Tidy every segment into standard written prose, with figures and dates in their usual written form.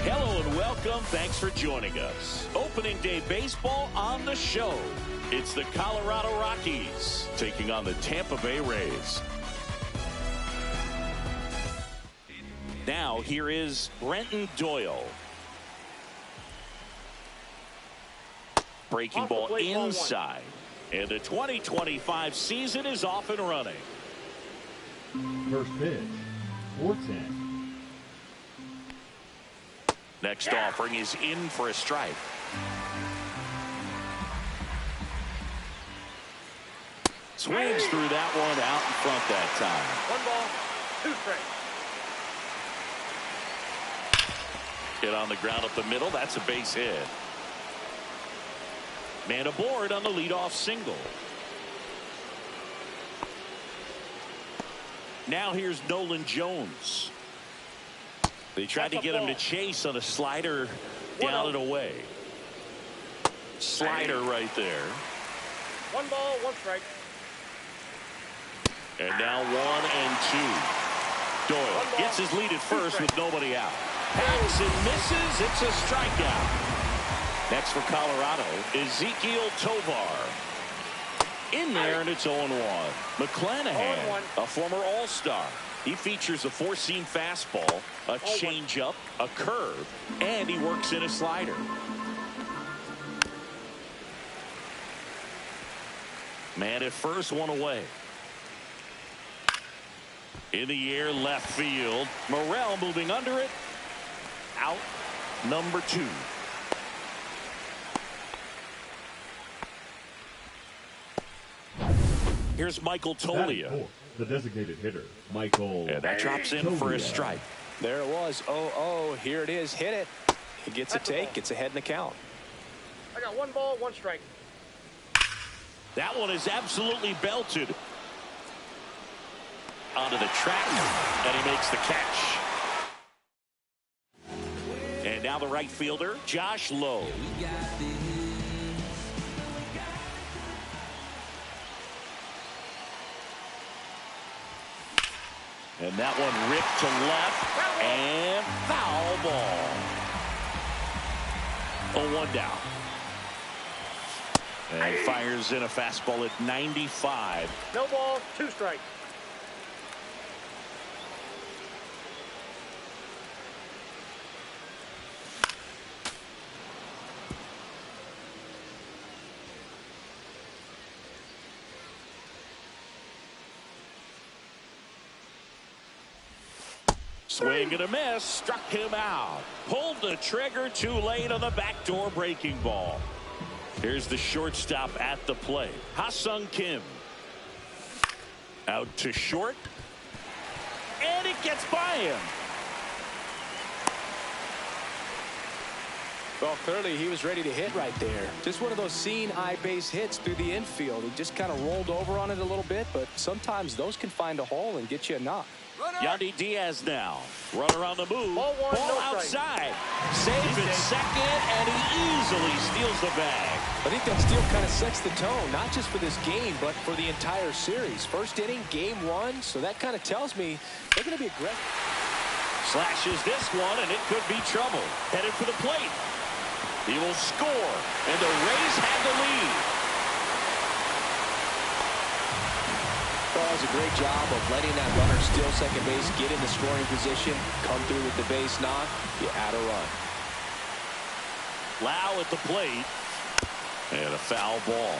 Hello and welcome. Thanks for joining us. Opening day baseball on the show. It's the Colorado Rockies taking on the Tampa Bay Rays. Now here is Brenton Doyle. Breaking ball inside. And the 2025 season is off and running. First pitch, 4-10. Next offering is in for a strike. Swings through that one out in front that time. 1 ball, 2 strikes. Hit on the ground up the middle. That's a base hit. Man aboard on the leadoff single. Now here's Nolan Jones. They tried to get him to chase on a slider down and away. Slider right there. 1 ball, 1 strike. And now 1 and 2. Doyle gets his lead at first with nobody out. Hacks and misses. It's a strikeout. Next for Colorado, Ezekiel Tovar. In there, and it's 0-1. McClanahan, a former All-Star. He features a 4-seam fastball, a changeup, a curve, and he works in a slider. Man at first, 1 away. In the air, left field. Morrell moving under it. Out number 2. Here's Michael Toglia. The designated hitter, Michael. And that drops in for a strike. There it was. 0-0. Here it is. Hit it. He gets a take. Gets ahead in the count. I got 1 ball, 1 strike. That one is absolutely belted. Onto the track. And he makes the catch. And now the right fielder, Josh Lowe. And that one ripped to left, and foul ball. 0-1 down. And fires in a fastball at 95. No ball, 2 strikes. Swing and a miss, struck him out. Pulled the trigger too late on the backdoor breaking ball. Here's the shortstop at the plate, Ha-Sung Kim. Out to short. And it gets by him. Well, clearly he was ready to hit right there. Just one of those seeing eye base hits through the infield. He just kind of rolled over on it a little bit, but sometimes those can find a hole and get you a knock. Yandy Diaz now. Runner on the move. Ball outside. Safe at second, and he easily steals the bag. I think that steal kind of sets the tone, not just for this game, but for the entire series. First inning, game 1, so that kind of tells me they're going to be aggressive. Slashes this one, and it could be trouble. Headed for the plate. He will score, and the Rays have the lead. Does a great job of letting that runner steal second base, get in the scoring position, come through with the base knock. You add a run. Lau at the plate, and a foul ball.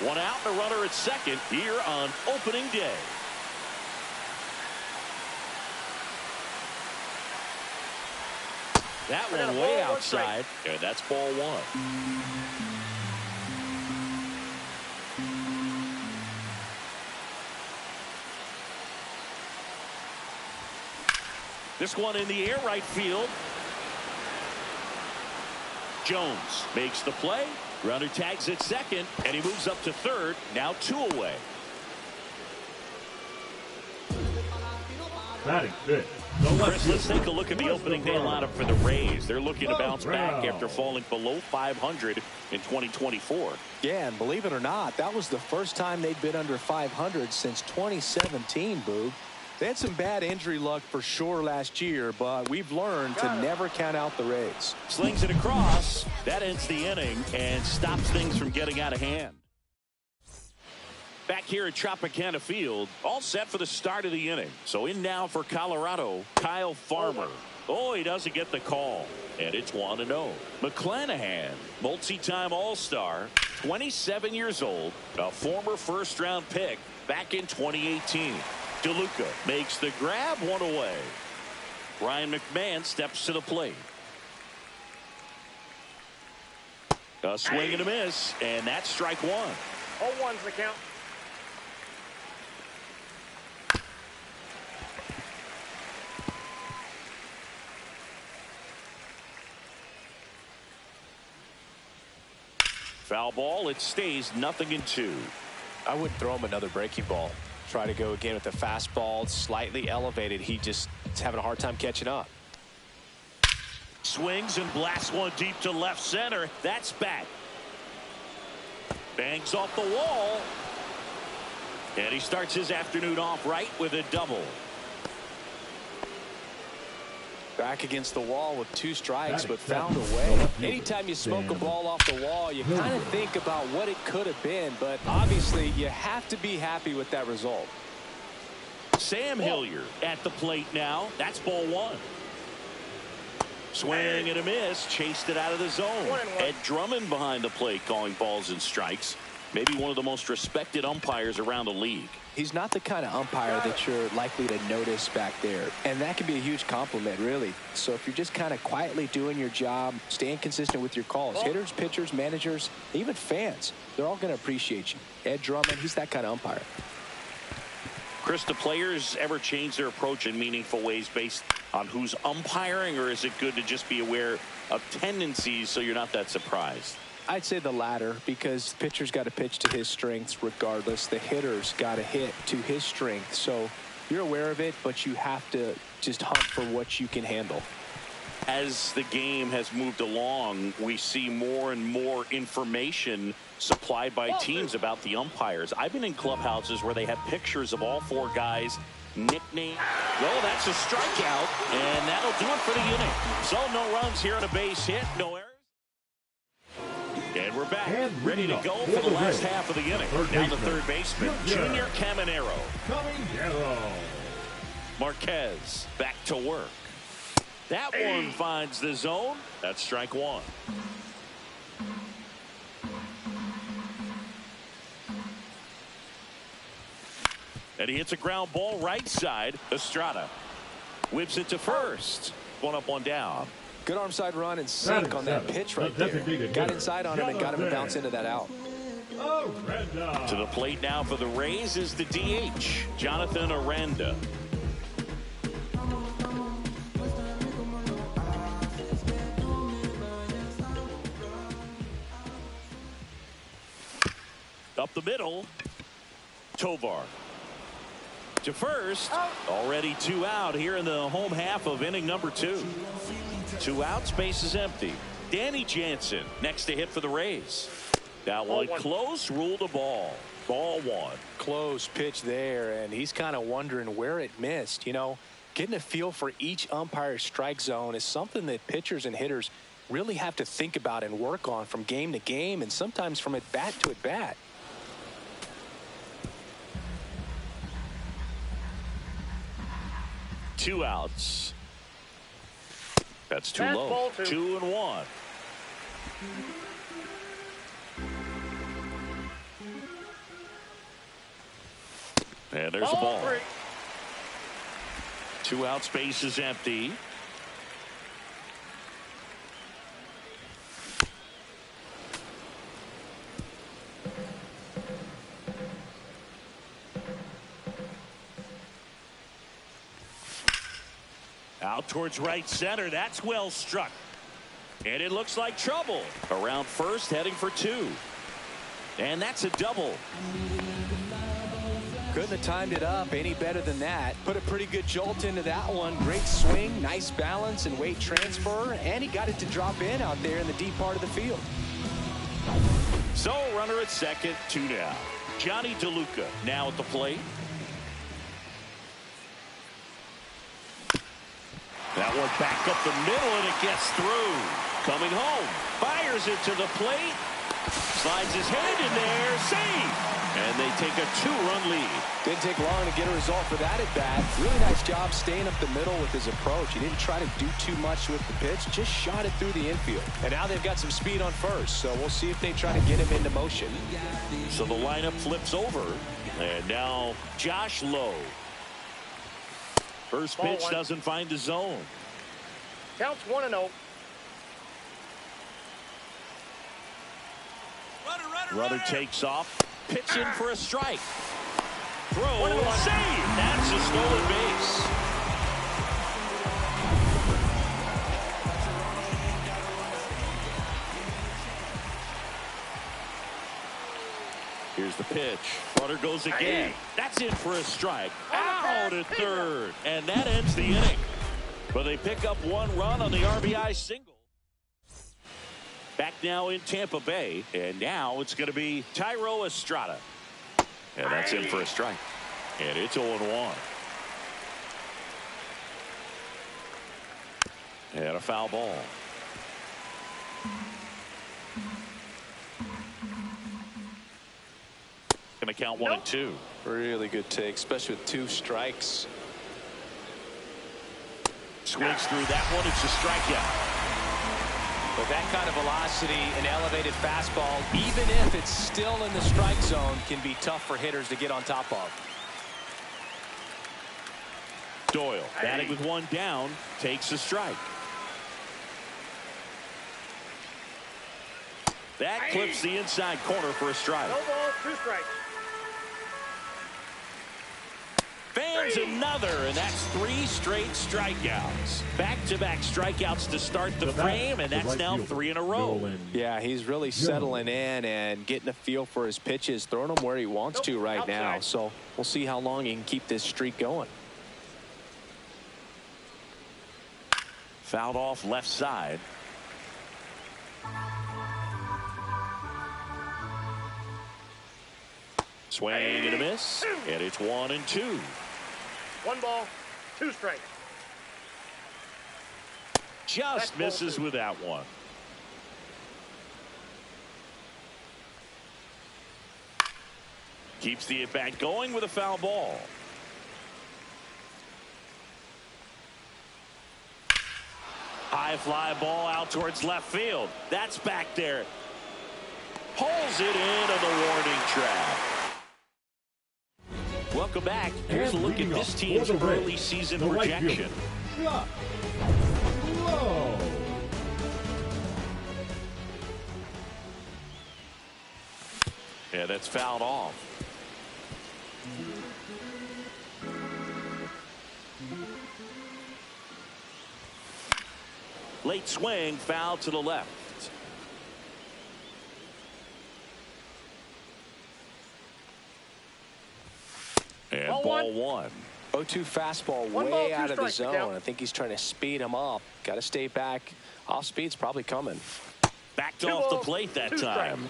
1 out, and a runner at second here on opening day. That one way outside, and that's ball 1. This one in the air right field. Jones makes the play. Runner tags at second, and he moves up to third. Now 2 away. Batting fifth. Chris, let's take a look at the opening day lineup for the Rays. They're looking to bounce back after falling below 500 in 2024. Yeah, and believe it or not, that was the first time they'd been under 500 since 2017, Boog. They had some bad injury luck for sure last year, but we've learned to never count out the Rays. Slings it across. That ends the inning and stops things from getting out of hand. Back here at Tropicana Field, all set for the start of the inning. So in now for Colorado, Kyle Farmer. Oh, he doesn't get the call. And it's 1-0. McClanahan, multi-time All-Star, 27 years old, a former first-round pick back in 2018. DeLuca makes the grab, 1 away. Ryan McMahon steps to the plate. A swing and a miss, and that's strike 1. 0-1's the count. Foul ball. It stays 0-2. I wouldn't throw him another breaking ball. Try to go again with the fastball, slightly elevated. He just is having a hard time catching up. Swings and blasts one deep to left center. That's back. Bangs off the wall. And he starts his afternoon off right with a double. Back against the wall with 2 strikes, but found a way. Anytime you smoke a ball off the wall, you kind of think about what it could have been, but obviously you have to be happy with that result. Sam Hilliard at the plate now. That's ball 1. Swing and a miss. Chased it out of the zone. Ed Drummond behind the plate calling balls and strikes. Maybe one of the most respected umpires around the league. He's not the kind of umpire that you're likely to notice back there. And that can be a huge compliment, really. So if you're just kind of quietly doing your job, staying consistent with your calls, hitters, pitchers, managers, even fans, they're all going to appreciate you. Ed Drummond, he's that kind of umpire. Chris, do players ever change their approach in meaningful ways based on who's umpiring, or is it good to just be aware of tendencies so you're not that surprised? I'd say the latter, because the pitcher's got to pitch to his strengths regardless. The hitter's got to hit to his strength. So you're aware of it, but you have to just hunt for what you can handle. As the game has moved along, we see more and more information supplied by teams about the umpires. I've been in clubhouses where they have pictures of all 4 guys, nickname. Well, that's a strikeout, and that'll do it for the inning. So no runs here on a base hit, no errors. And we're back, ready to go for the last half of the inning. Down the third baseman, Junior Caminero. Marquez back to work. That one finds the zone. That's strike 1. And he hits a ground ball right side. Estrada whips it to first. 1 up, 1 down. Good arm side run and sink on that pitch right there. Got inside on him and got him to bounce into that out. To the plate now for the Rays is the DH, Jonathan Aranda. Up the middle, Tovar. To first, already 2 out here in the home half of inning number 2. 2 outs, base is empty. Danny Jansen next to hit for the Rays. That one close, ruled a ball. Ball 1. Close pitch there, and he's kind of wondering where it missed. You know, getting a feel for each umpire's strike zone is something that pitchers and hitters really have to think about and work on from game to game, and sometimes from at bat to at bat. Two outs. That's too low. 2-1. And there's a ball. 2 outs, base is empty. Out towards right center. That's well struck. And it looks like trouble. Around first, heading for 2. And that's a double. Couldn't have timed it up any better than that. Put a pretty good jolt into that one. Great swing, nice balance and weight transfer. And he got it to drop in out there in the deep part of the field. So runner at second, 2 down. Johnny DeLuca now at the plate. That one back up the middle, and it gets through. Coming home, fires it to the plate. Slides his hand in there, save. And they take a 2-run lead. Didn't take long to get a result for that at bat. Really nice job staying up the middle with his approach. He didn't try to do too much with the pitch, just shot it through the infield. And now they've got some speed on first, so we'll see if they try to get him into motion. So the lineup flips over, and now Josh Lowe. First pitch doesn't find the zone. Counts 1-0. Runner takes off. Pitch in for a strike. Throw, save. That's a stolen base. Here's the pitch. Runner goes again. That's in for a strike. Out at third. And that ends the inning. But they pick up 1 run on the RBI single. Back now in Tampa Bay, and now it's going to be Thairo Estrada. And that's in for a strike. And it's 0-1. And a foul ball. Going to count 1 and 2. Really good take, especially with 2 strikes. Swings through that one. It's a strikeout. With that kind of velocity, an elevated fastball, even if it's still in the strike zone, can be tough for hitters to get on top of. Doyle, batting with 1 down, takes a strike. That clips the inside corner for a strike. No ball, 2 strikes. Fans another, and that's 3 straight strikeouts. Back-to-back strikeouts to start the frame, and that's now 3 in a row. Yeah, he's really settling in and getting a feel for his pitches, throwing them where he wants to right now. So we'll see how long he can keep this streak going. Fouled off left side. Swing and a miss, and it's 1 and 2. 1 ball, 2 strikes. Just misses with that one. Keeps the at-bat going with a foul ball. High fly ball out towards left field. That's back there. Pulls it in on the warning track. Welcome back. Here's a look at this team's early season projection. Yeah, that's fouled off. Late swing, foul to the left. And ball 1. 0-2 fastball way out of the zone. I think he's trying to speed him up. Got to stay back. Off speed's probably coming. Backed off the plate that time.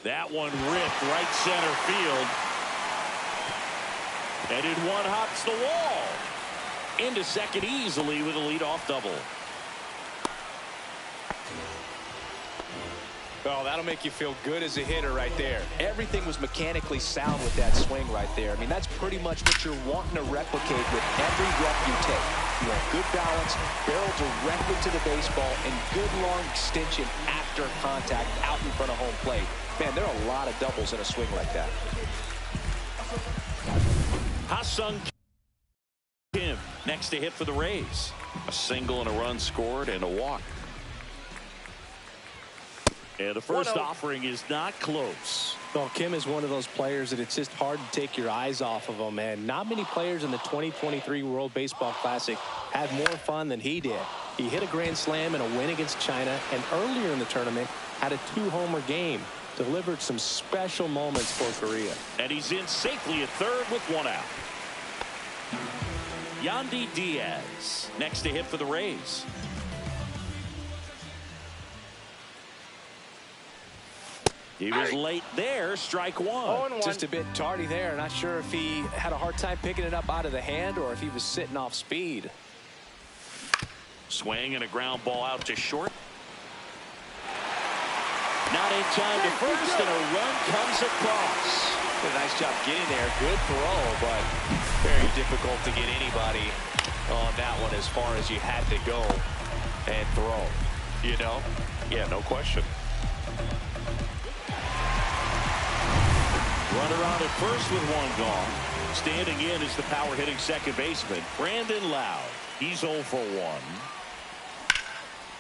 That one ripped right center field. And in one hops the wall. Into second easily with a leadoff double. Oh, that'll make you feel good as a hitter right there. Everything was mechanically sound with that swing right there. I mean, that's pretty much what you're wanting to replicate with every rep you take. You want good balance, barrel directly to the baseball, and good long extension after contact out in front of home plate. Man, there are a lot of doubles in a swing like that. Ha-Sung Kim next to hit for the Rays. A single and a run scored and a walk. And the first 1-0. offering is not close. Well, Kim is one of those players that it's just hard to take your eyes off of him, and not many players in the 2023 World Baseball Classic had more fun than he did. He hit a grand slam in a win against China, and earlier in the tournament had a 2-homer game. Delivered some special moments for Korea. And he's in safely at third with 1 out. Yandy Diaz next to hit for the Rays. He was late there, strike one. 0-1. Just a bit tardy there. Not sure if he had a hard time picking it up out of the hand or if he was sitting off speed. Swing and a ground ball out to short. Not in time to first, and a run comes across. Did a nice job getting there. Good throw, but very difficult to get anybody on that one as far as you had to go and throw. You know? Yeah, no question. Runner on at first with 1 gone. Standing in is the power hitting second baseman, Brandon Lowe. He's 0 for 1.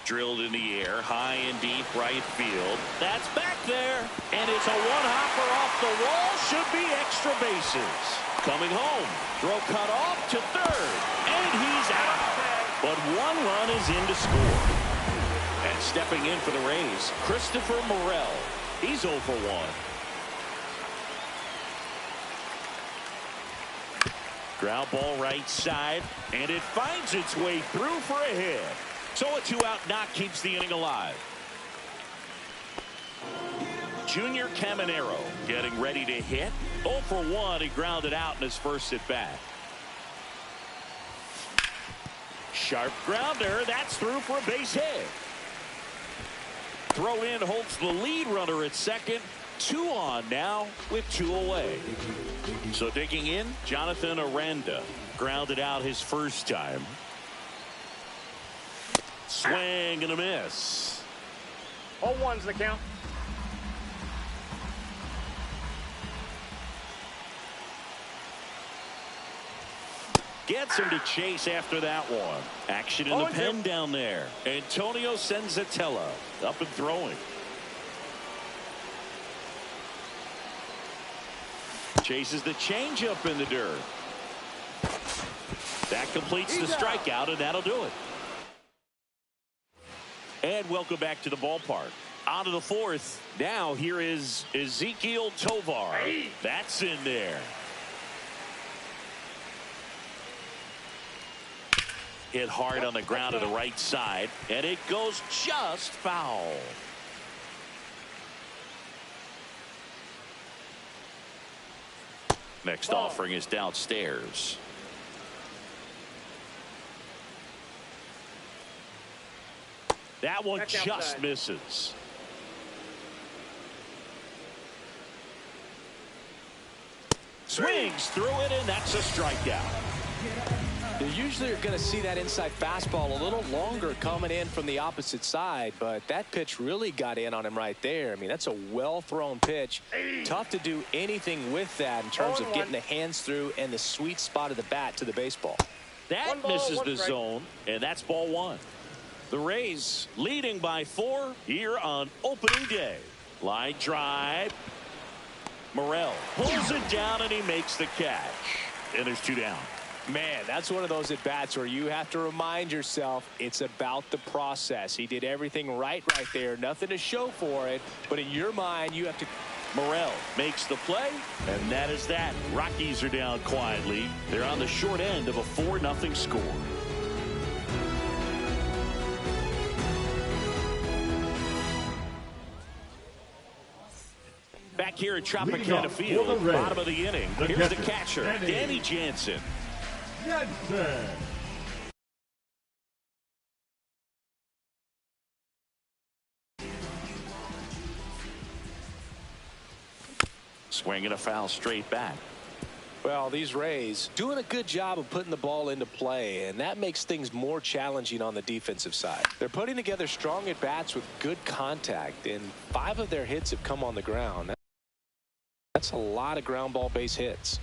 Drilled in the air, high and deep right field. That's back there, and it's a one-hopper off the wall. Should be extra bases. Coming home, throw cut off to third, and he's out. But 1 run is in to score. And stepping in for the Rays, Christopher Morel. He's 0 for 1. Ground ball right side, and it finds its way through for a hit. So a 2-out knock keeps the inning alive. Junior Caminero getting ready to hit. 0 for 1. He grounded out in his first at bat. Sharp grounder. That's through for a base hit. Throw in holds the lead runner at second. 2 on now with 2 away. So digging in, Jonathan Aranda grounded out his first time. Swing and a miss. 0-1's the count. Gets him to chase after that one. Action in the pen down there. Antonio Senzatella up and throwing. Chases the changeup in the dirt. That completes the strikeout, and that'll do it. And welcome back to the ballpark. On to the 4th. Now here is Ezequiel Tovar. That's in there. Hit hard on the ground to the right side, and it goes just foul. Next offering is downstairs. That one just misses. Swings through it, and that's a strikeout. You usually are going to see that inside fastball a little longer coming in from the opposite side, but that pitch really got in on him right there. I mean, that's a well-thrown pitch. Tough to do anything with that in terms of getting the hands through and the sweet spot of the bat to the baseball. That misses the zone, and that's ball 1. The Rays leading by 4 here on opening day. Line drive. Morel pulls it down, and he makes the catch. And there's 2 down. Man, that's one of those at-bats where you have to remind yourself it's about the process. He did everything right there. Nothing to show for it. But in your mind, you have to... Morel makes the play, and that is that. Rockies are down quietly. They're on the short end of a 4-0 score. Back here at Tropicana Field, bottom of the inning. Here's the catcher, Danny Jansen. Jansen. Swinging a foul straight back. Well, these Rays doing a good job of putting the ball into play, and that makes things more challenging on the defensive side. They're putting together strong at-bats with good contact, and 5 of their hits have come on the ground. That's a lot of ground ball base hits.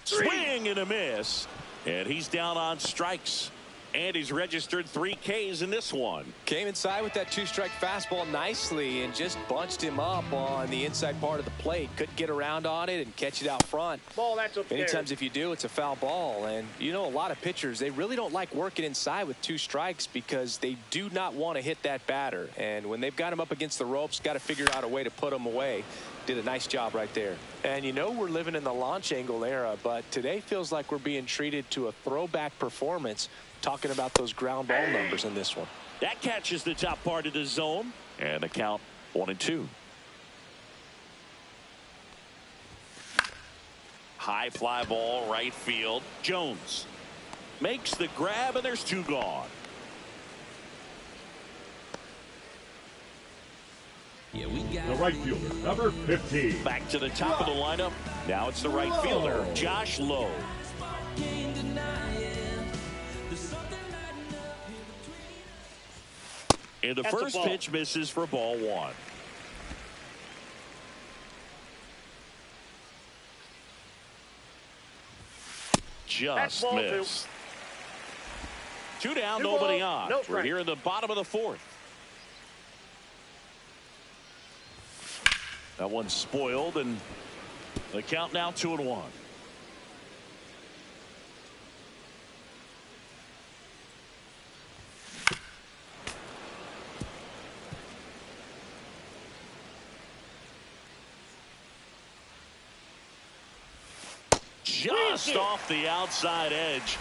Swing and a miss, and he's down on strikes. And he's registered 3 Ks in this one. Came inside with that 2-strike fastball nicely and just bunched him up on the inside part of the plate. Couldn't get around on it and catch it out front. Ball, that's okay. Many times if you do, it's a foul ball. And you know, a lot of pitchers, they really don't like working inside with 2 strikes because they do not want to hit that batter. And when they've got him up against the ropes, got to figure out a way to put him away. Did a nice job right there. And you know, we're living in the launch angle era, but today feels like we're being treated to a throwback performance, talking about those ground ball numbers in this one. That catches the top part of the zone, and the count 1-2. High fly ball, right field. Jones makes the grab, and there's 2 gone. The right fielder, number 15. Back to the top of the lineup. Now it's the right fielder, Josh Lowe. And the first pitch misses for ball 1. Just missed. 2 down, nobody on. We're here in the bottom of the 4th. That one's spoiled, and the count now 2-1. Just off the outside edge.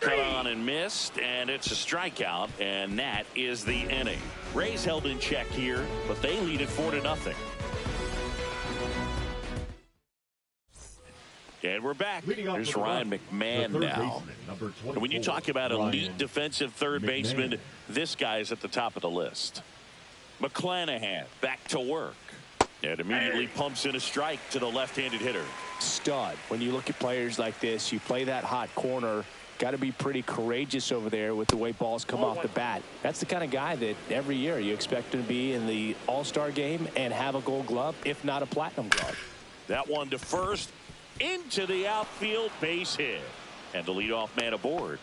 Cut on and missed, and it's a strikeout, and that is the inning. Rays held in check here, but they lead it 4-0. And we're back. There's Ryan McMahon now. And when you talk about elite defensive third baseman, this guy's at the top of the list. McClanahan back to work. And immediately pumps in a strike to the left-handed hitter. Stud. When you look at players like this, you play that hot corner. Got to be pretty courageous over there with the way balls come off the bat. That's the kind of guy that every year you expect him to be in the All-Star game and have a Gold Glove, if not a Platinum Glove. That one to first, into the outfield, base hit. And the leadoff man aboard.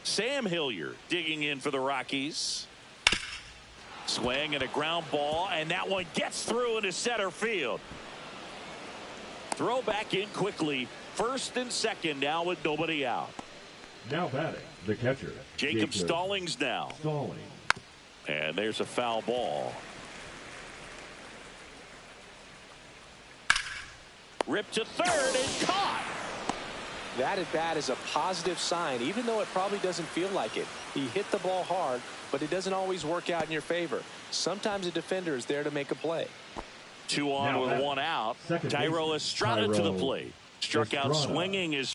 Sam Hilliard digging in for the Rockies. Swing and a ground ball, and that one gets through into center field. Throw back in quickly. First and second now with nobody out. Now batting, the catcher, Jacob Stallings now. Stallings. And there's a foul ball. Ripped to third and caught. That at bat is a positive sign, even though it probably doesn't feel like it. He hit the ball hard, but it doesn't always work out in your favor. Sometimes a defender is there to make a play. 2 on with 1 out. Thairo Estrada to the plate. Struck out swinging his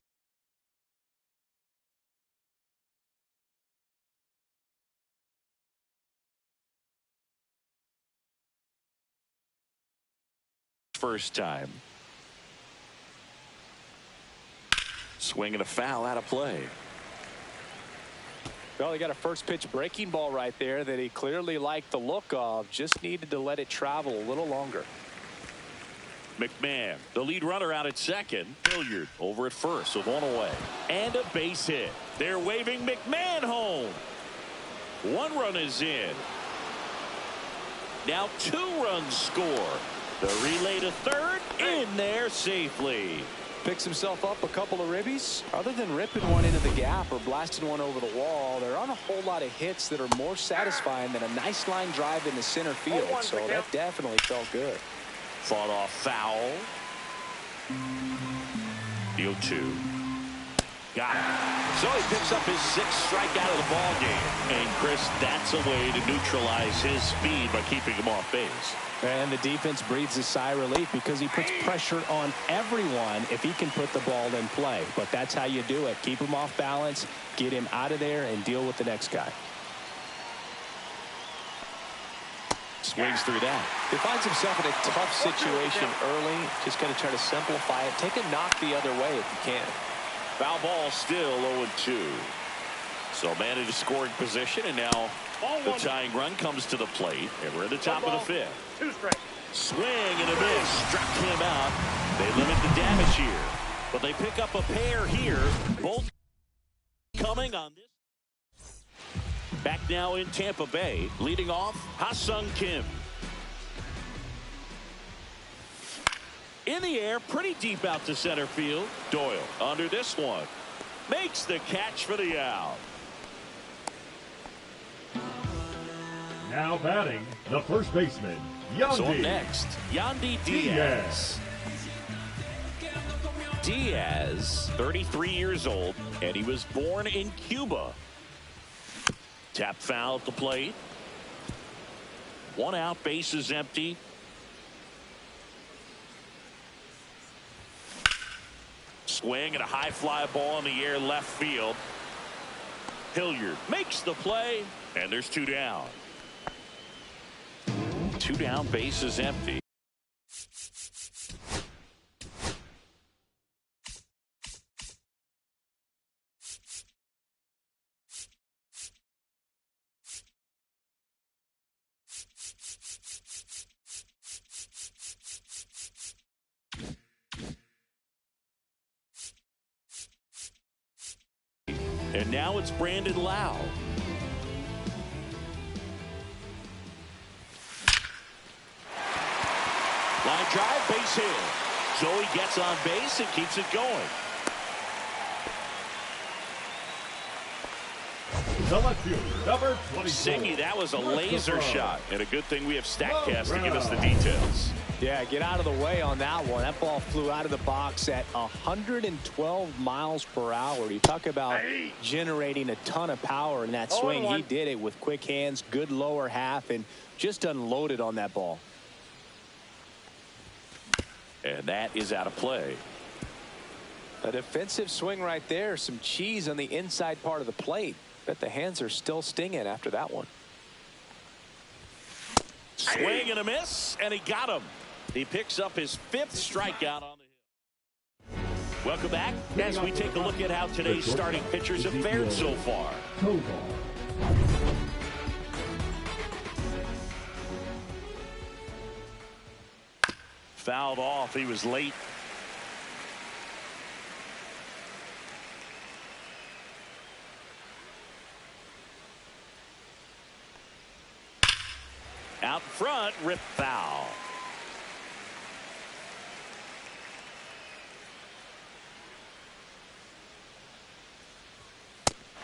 first time. Swing and a foul out of play. Well, he got a first pitch breaking ball right there that he clearly liked the look of. Just needed to let it travel a little longer. McMahon, the lead runner, out at second. Hilliard over at first with 1 away. And a base hit. They're waving McMahon home. 1 run is in. Now 2 runs score. The relay to third, in there safely. Picks himself up a couple of ribbies. Other than ripping one into the gap or blasting one over the wall, there aren't a whole lot of hits that are more satisfying than a nice line drive in the center field. So that definitely felt good. Fought off foul. The 0-2. Got it. So he picks up his 6th strikeout of the ball game. And Chris, that's a way to neutralize his speed by keeping him off base. And the defense breathes a sigh of relief because he puts pressure on everyone if he can put the ball in play. But that's how you do it. Keep him off balance, get him out of there, and deal with the next guy. Swings through that. He finds himself in a tough situation early. Just got to try to simplify it. Take a knock the other way if you can. Foul ball still 0-2. So man in scoring position, and now the tying run comes to the plate, and we're at the top of the fifth. 2 straight. Swing and a miss. Struck him out. They limit the damage here, but they pick up a pair here. Both coming on this. Back now in Tampa Bay, leading off Ha-Sung Kim. In the air, pretty deep out to center field. Doyle under this one. Makes the catch for the out. Now batting, the first baseman, Yandy. So next, Yandy Diaz. Diaz, 33 years old, and he was born in Cuba. Tap foul at the plate. 1 out, bases empty. Swing and a high fly ball in the air left field. Hilliard makes the play, and there's 2 down. 2 down, bases empty. And now it's Brandon Lau. Line drive, base hit. Joey gets on base and keeps it going. The left fielder, number 24. Singy, that was a laser shot. And a good thing we have StatCast to give us the details. Yeah, get out of the way on that one. That ball flew out of the box at 112 miles per hour. You talk about generating a ton of power in that swing. He did it with quick hands, good lower half, and just unloaded on that ball. And that is out of play. A defensive swing right there. Some cheese on the inside part of the plate. Bet the hands are still stinging after that one. Swing and a miss, and he got him. He picks up his 5th strikeout on the hill. Welcome back as we take a look at how today's starting pitchers have fared so far. Fouled off. He was late. Out front, rip foul.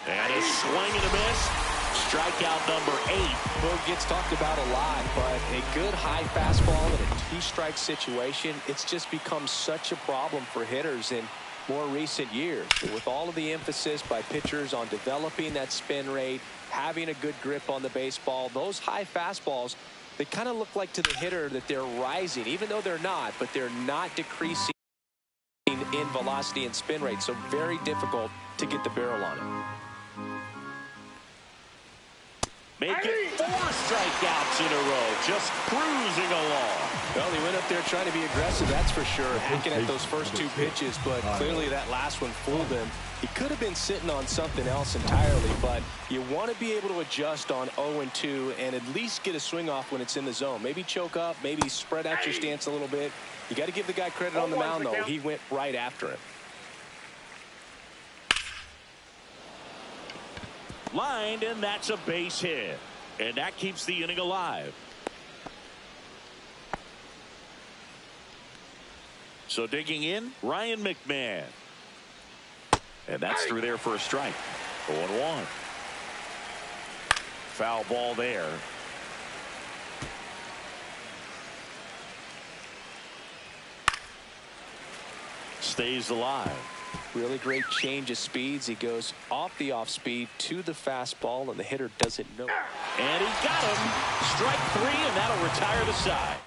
And a swing and a miss. Strikeout number 8. Well, it gets talked about a lot, but a good high fastball in a 2-strike situation, it's just become such a problem for hitters in more recent years. With all of the emphasis by pitchers on developing that spin rate, having a good grip on the baseball, those high fastballs, they kind of look like to the hitter that they're rising, even though they're not, but they're not decreasing in velocity and spin rate. So very difficult to get the barrel on it. Make it 4 strikeouts in a row, just cruising along. Well, he went up there trying to be aggressive, that's for sure, hacking at those first 2 pitches, but clearly that last one fooled him. He could have been sitting on something else entirely, but you want to be able to adjust on 0-2 and at least get a swing off when it's in the zone. Maybe choke up, maybe spread out your stance a little bit. You got to give the guy credit on the mound, though. He went right after him. Lined, and that's a base hit. And that keeps the inning alive. So digging in, Ryan McMahon. And that's through there for a strike. 0-1. Foul ball there. Stays alive. Really great change of speeds. He goes off the off speed to the fastball, and the hitter doesn't know. And he got him. Strike 3, and that'll retire the side.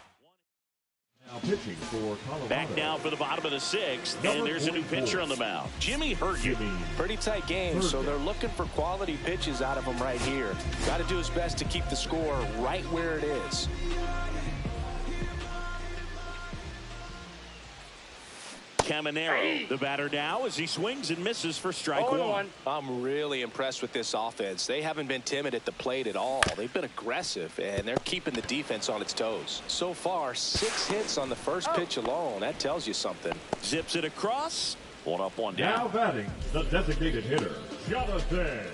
Now pitching for Colorado. Back now for the bottom of the 6th, and there's a new pitcher on the mound. Jimmy Herget. Pretty tight game, so they're looking for quality pitches out of him right here. Got to do his best to keep the score right where it is. Caminero, the batter now as he swings and misses for strike one. I'm really impressed with this offense. They haven't been timid at the plate at all. They've been aggressive, and they're keeping the defense on its toes. So far, 6 hits on the first pitch alone. That tells you something. Zips it across. 1 up, 1 down. Now batting, the designated hitter, Jonathan.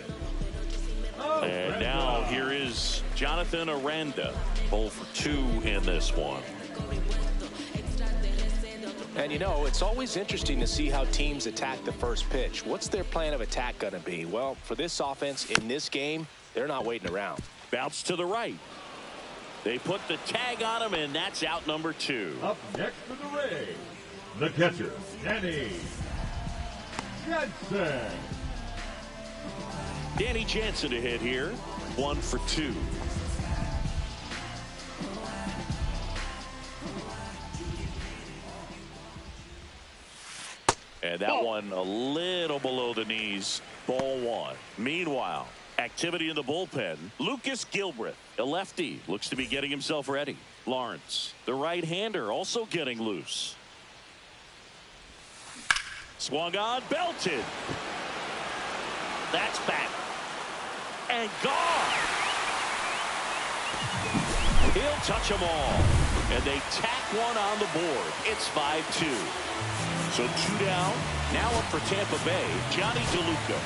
And now here is Jonathan Aranda. 0 for 2 in this one. And, you know, it's always interesting to see how teams attack the first pitch. What's their plan of attack going to be? Well, for this offense in this game, they're not waiting around. Bounce to the right. They put the tag on him, and that's out number 2. Up next for the Rays, the catcher, Danny Jansen. Danny Jansen to hit here. 1 for 2. And that one a little below the knees. Ball 1. Meanwhile, activity in the bullpen. Lucas Gilbreth, a lefty, looks to be getting himself ready. Lawrence, the right-hander, also getting loose. Swung on, belted. That's back. And gone. He'll touch them all. And they tack one on the board. It's 5-2. So 2 down. Now up for Tampa Bay, Johnny DeLuca.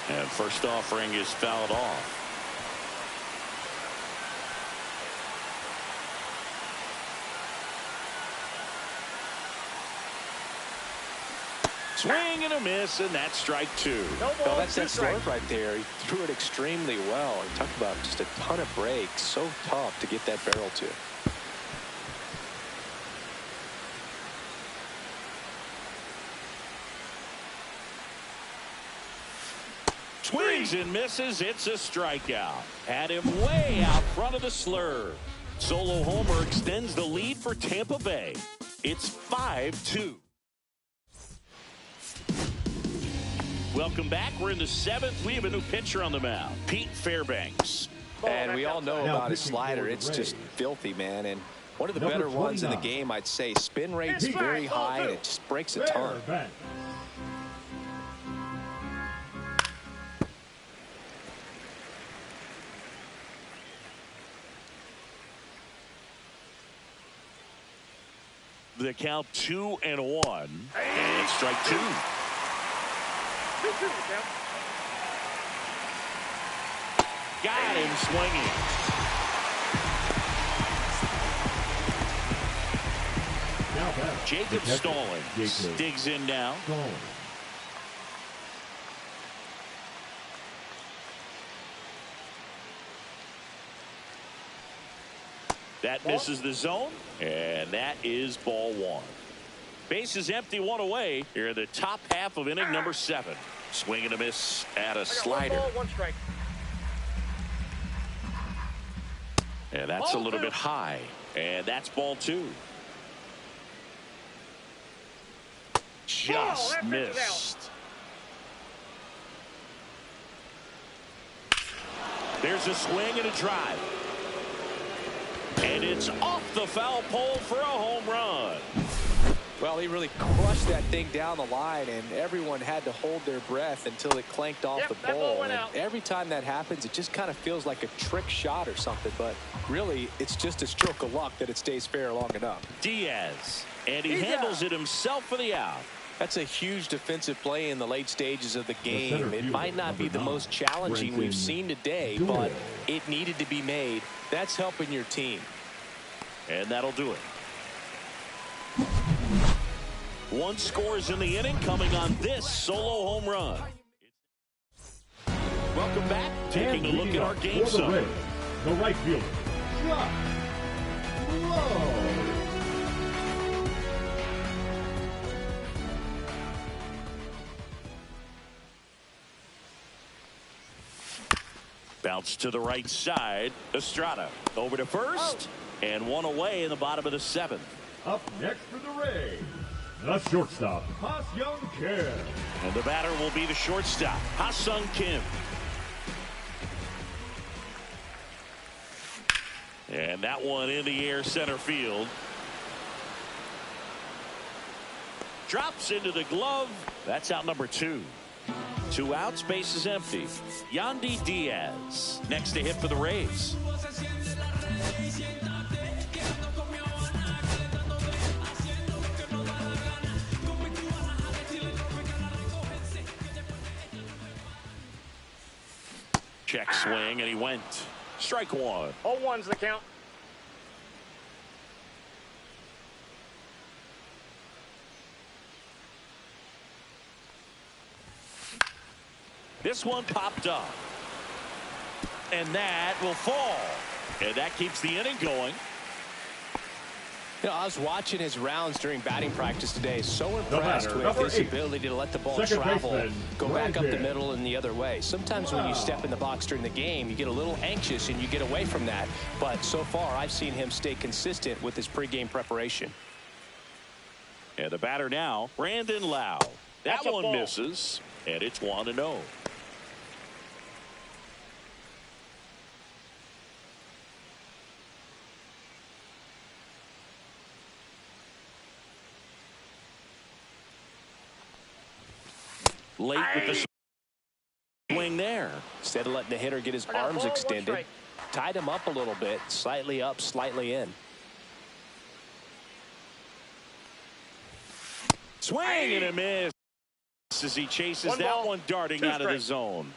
And first offering is fouled off. Swing and a miss, and that's strike 2. Well, that's that start right there. He threw it extremely well. He talked about just a ton of breaks. So tough to get that barrel to. Swings and misses. It's a strikeout. Had him way out front of the slur. Solo homer extends the lead for Tampa Bay. It's 5-2. Welcome back. We're in the 7th. We have a new pitcher on the mound, Pete Fairbanks. And we all know about his slider. It's just filthy, man. And one of the better ones in the game, I'd say. Spin rate's very high, and it just breaks a ton. The count 2-1. And it's strike 2. Got him swinging. Jacob Stallings digs in now. That misses the zone, and that is ball 1. Base is empty, 1 away here in the top half of inning number 7. Swing and a miss at a slider. 1 ball, 1 strike. And that's a little bit high, and that's ball 2. Just missed. There's a swing and a drive. And it's off the foul pole for a home run. Well, he really crushed that thing down the line, and everyone had to hold their breath until it clanked off the pole. And every time that happens, it just kind of feels like a trick shot or something. But really, it's just a stroke of luck that it stays fair long enough. Diaz, and he handles it himself for the out. That's a huge defensive play in the late stages of the game. It might not be the most challenging we've seen today, but it needed to be made. That's helping your team. And that'll do it. 1 scores in the inning coming on this solo home run. Welcome back. Taking a look at our game summary. The right fielder, Josh Lowe. Bounce to the right side. Estrada over to first. And 1 away in the bottom of the 7th. Up next for the Rays, the shortstop, Ha-Seong Kim. And the batter will be the shortstop, Ha-Seong Kim. And that one in the air center field. Drops into the glove. That's out number 2. 2 outs, base is empty. Yandy Diaz next to hit for the Rays. Check swing, and he went. Strike 1. 0-1's the count. This one popped up. And that will fall. And that keeps the inning going. You know, I was watching his rounds during batting practice today. So impressed with his ability to let the ball travel, go back up the middle and the other way. Sometimes when you step in the box during the game, you get a little anxious and you get away from that. But so far, I've seen him stay consistent with his pregame preparation. And the batter now, Brandon Lau. That one misses, and it's 1-0. Late with the swing there. Instead of letting the hitter get his arms extended, tied him up a little bit, slightly up, slightly in. Swing and a miss as he chases that one darting out of the zone.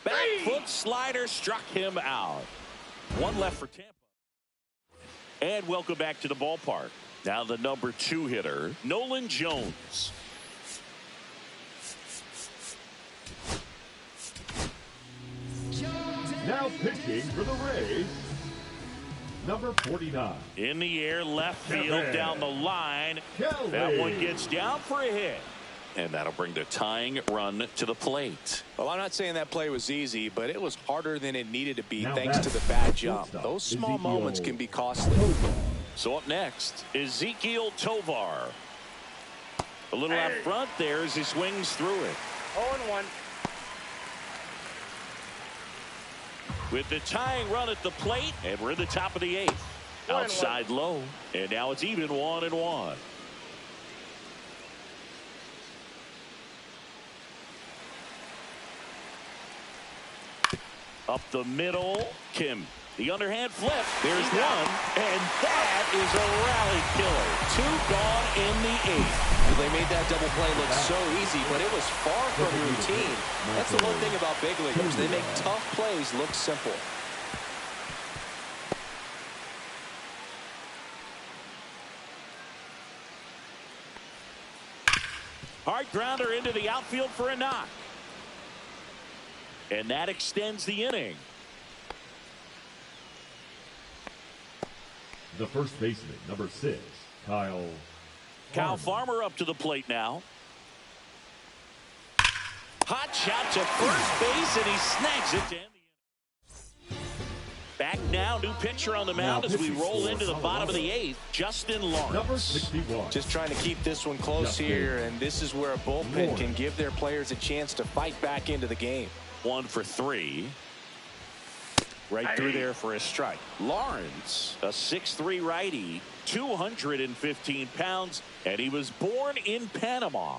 Back foot slider struck him out. 1 left for Tampa. And welcome back to the ballpark. Now the number 2 hitter, Nolan Jones. Now pitching for the Rays, number 49. In the air, left field, down the line. That one gets down for a hit. And that'll bring the tying run to the plate. Well, I'm not saying that play was easy, but it was harder than it needed to be thanks to the bad jump. Those small moments can be costly. So up next, Ezequiel Tovar. A little out front there as he swings through it. 0-1. With the tying run at the plate, and we're in the top of the 8th. Outside low, and now it's even 1-1. Up the middle, Kim. The underhand flip. There's one, and that is a rally killer. 2 gone in the 8th. Well, they made that double play look so easy, but it was far from routine. That's the one thing about big leaguers. They make tough plays look simple. Hard grounder into the outfield for a knock. And that extends the inning. The first baseman, number 6, Kyle Farmer up to the plate now. Hot shot to first base, and he snags it to end the inning. Back now, new pitcher on the mound as we roll into the bottom of the 8th, Justin Lawrence. Number 61. Just trying to keep this one close here, and this is where a bullpen can give their players a chance to fight back into the game. 1 for 3. Right through there for a strike. Lawrence, a 6'3" righty, 215 pounds, and he was born in Panama.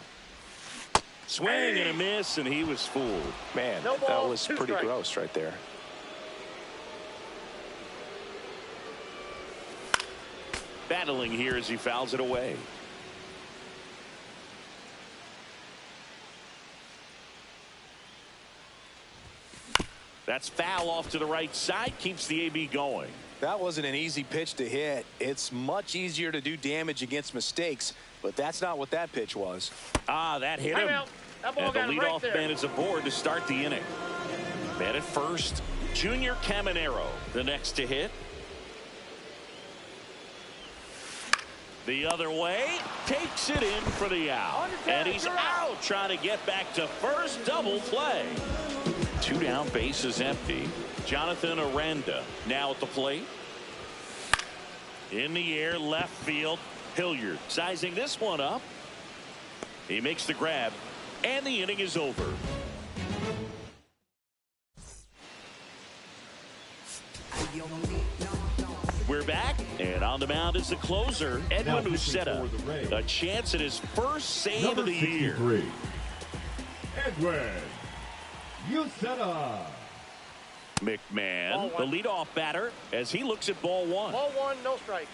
Swing and a miss, and he was fooled. Man, that was pretty gross right there. Battling here as he fouls it away. That's foul off to the right side, keeps the AB going. That wasn't an easy pitch to hit. It's much easier to do damage against mistakes, but that's not what that pitch was. That hit him. And the leadoff man is aboard to start the inning. Man at first, Junior Caminero, the next to hit. The other way, takes it in for the out. And he's out trying to get back to first, double play. 2 down, base is empty. Jonathan Aranda now at the plate. In the air, left field. Hilliard sizing this one up. He makes the grab, and the inning is over. We're back, and on the mound is the closer, Edwin Uceta. A chance at his first save Number of the year. 63, Edwin Uceta. McMahon, the leadoff batter, as he looks at ball one. Ball one, no strike.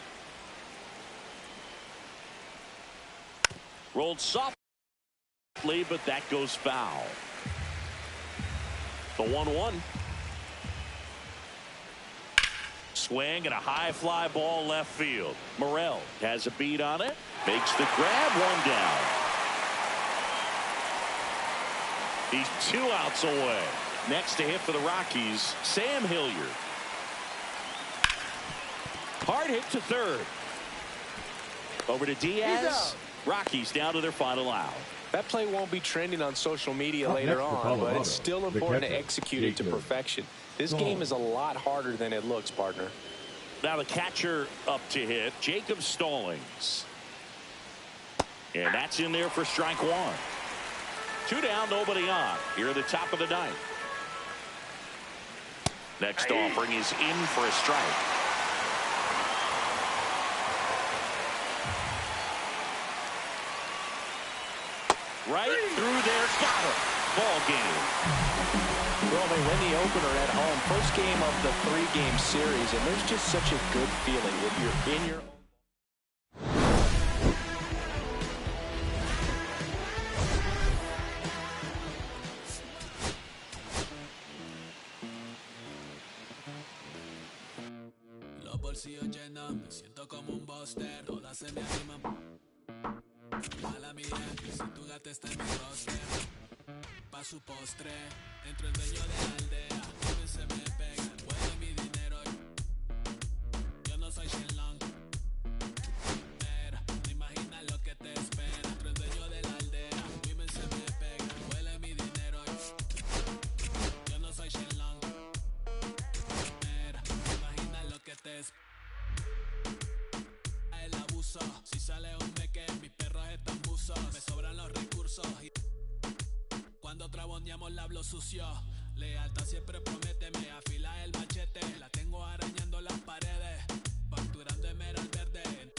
Rolled softly, but that goes foul. The 1-1. Swing and a high fly ball left field. Morel has a beat on it. Makes the grab, one down. He's 2 outs away. Next to hit for the Rockies, Sam Hilliard. Hard hit to third. Over to Diaz. Rockies down to their final out. That play won't be trending on social media later on, but it's still important to execute it to perfection. This game is a lot harder than it looks, partner. Now the catcher up to hit, Jacob Stallings. And that's in there for strike one. 2 down, nobody on. Here at the top of the ninth. Next offering is in for a strike. Right through there, got him. Ball game. Well, they win the opener at home. First game of the 3-game series, and there's just such a good feeling when you're in your... Los bolsillos llenos, me siento como un buster, todas se me arriman. Mala mía, si tu gata está en mi roster. Pa' su postre, entro el dueño de la aldea. Joven se me pega, huele mi dinero. Yo no soy Shenlong. Mira, no imaginas lo que te espera. Entro el dueño de la aldea. Women se me pega, huele mi dinero. Yo no soy Shenlong. Mira, no imaginas lo que te espera. El abuso, si sale un meque, mis perros están buzos. Me sobran los recursos y cuando traboneamos la hablo sucio. Lealtad siempre promete, me afila el machete. La tengo arañando las paredes, facturando emerald verde.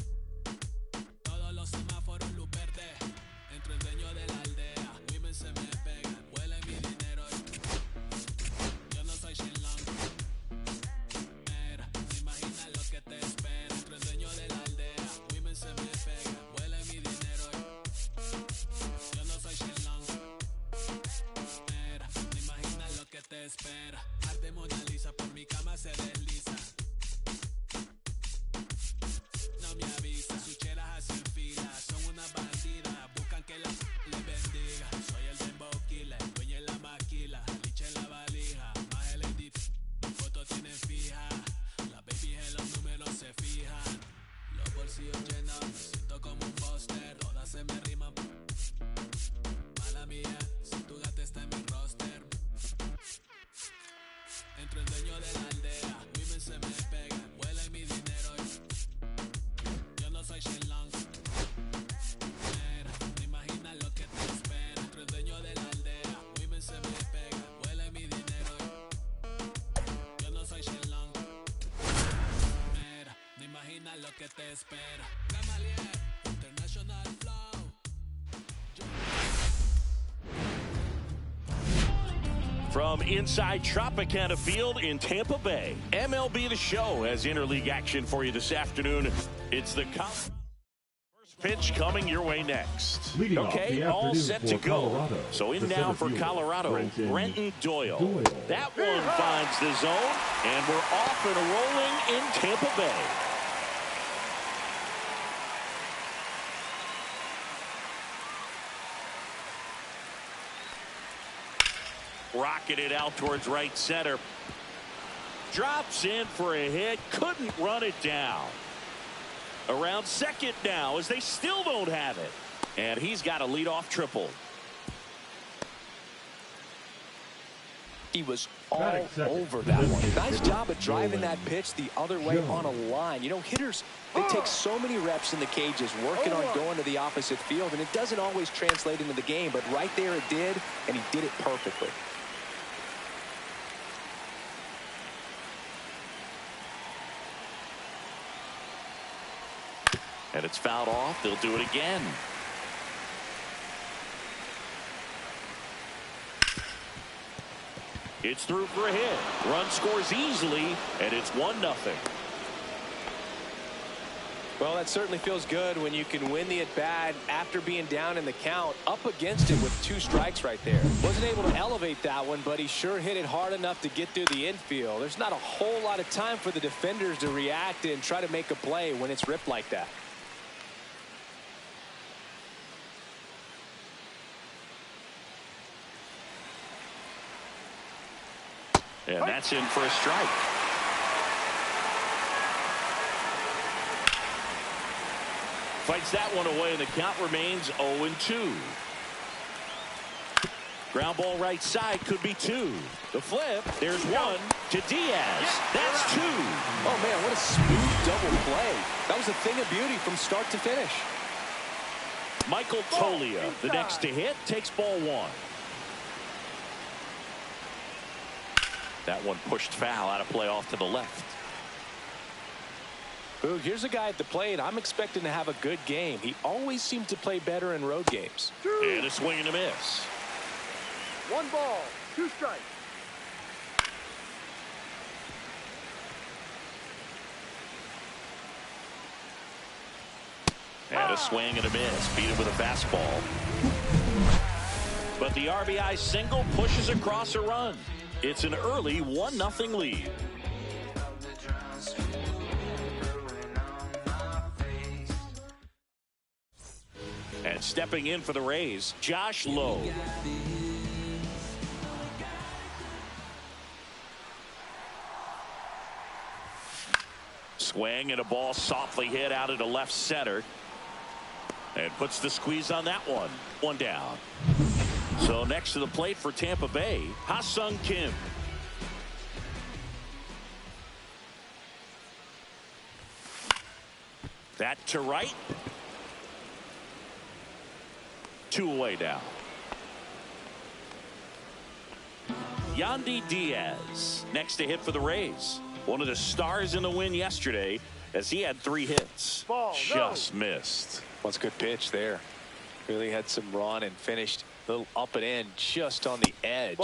Todos los semáforos luz verde. Entro el dueño de la aldea. Women se me pegan, huele mi dinero. Yo no soy Shenlong. Mira, no imaginas lo que te espera. Entro el dueño de la aldea. Women se me pegan, huele mi dinero. Yo no soy Shenlong. Mira, no imaginas lo que te espera. Arte Mona Lisa, por mi cama se desliza. No me avisa, sus cheras hacen fila. Son unas bandidas, buscan que la les bendiga. Soy el dembow killer, el dueño en la maquila. Liche en la valija, más el edit. Fotos tienen fija. Las babies en los números se fijan. Los bolsillos llenos, me siento como un buster. Todas se me riman. Mala mía, si tu gata está en mi roster. Entro el dueño de la aldea. Women se me pegan, huele mi dinero. Yo no soy Shenlong. Mira, no imaginas lo que te espera. Entro el dueño de la aldea. Women se me pegan, huele mi dinero. Yo no soy Shenlong. Mira, no imaginas lo que te espera. Gamaliel, International Flow. From inside Tropicana Field in Tampa Bay, MLB The Show has interleague action for you this afternoon. It's the first pitch coming your way next. Leading off Okay, the all afternoon set for to go. Colorado, So in the now center for fielder, Colorado, Brenton Doyle. That one Yeah. finds the zone, and we're off and rolling in Tampa Bay. Rocketed out towards right center. Drops in for a hit. Couldn't run it down. Around second now as they still don't have it. And he's got a leadoff triple. He was all over that one. Nice job of driving that pitch the other way on a line. You know, hitters, they take so many reps in the cages working on going to the opposite field, and it doesn't always translate into the game, but right there it did, and he did it perfectly. And it's fouled off. They'll do it again. It's through for a hit. Run scores easily, and it's 1-0. Well, that certainly feels good when you can win the at-bat after being down in the count, up against it with 2 strikes right there. Wasn't able to elevate that one, but he sure hit it hard enough to get through the infield. There's not a whole lot of time for the defenders to react and try to make a play when it's ripped like that. And that's in for a strike. Fights that one away, and the count remains 0-2. Ground ball right side, could be 2. The flip, there's 1 to Diaz. That's 2. Oh, man, what a smooth double play. That was a thing of beauty from start to finish. Michael Tolia, the next to hit, takes ball 1. That one pushed foul, out of play off to the left. Ooh, here's a guy at the plate. I'm expecting to have a good game. He always seems to play better in road games. And a swing and a miss. 1 ball, 2 strikes. And a swing and a miss. Beat him with a fastball. But the RBI single pushes across a run. It's an early 1-0 lead. And stepping in for the Rays, Josh Lowe. Swing and a ball softly hit out into left center. And puts the squeeze on that one. 1 down. So next to the plate for Tampa Bay, Ha-Sung Kim. That to right. 2 away now. Yandy Diaz next to hit for the Rays. One of the stars in the win yesterday as he had 3 hits. Just missed. What's a good pitch there. Really had some run and finished a little up and in just on the edge.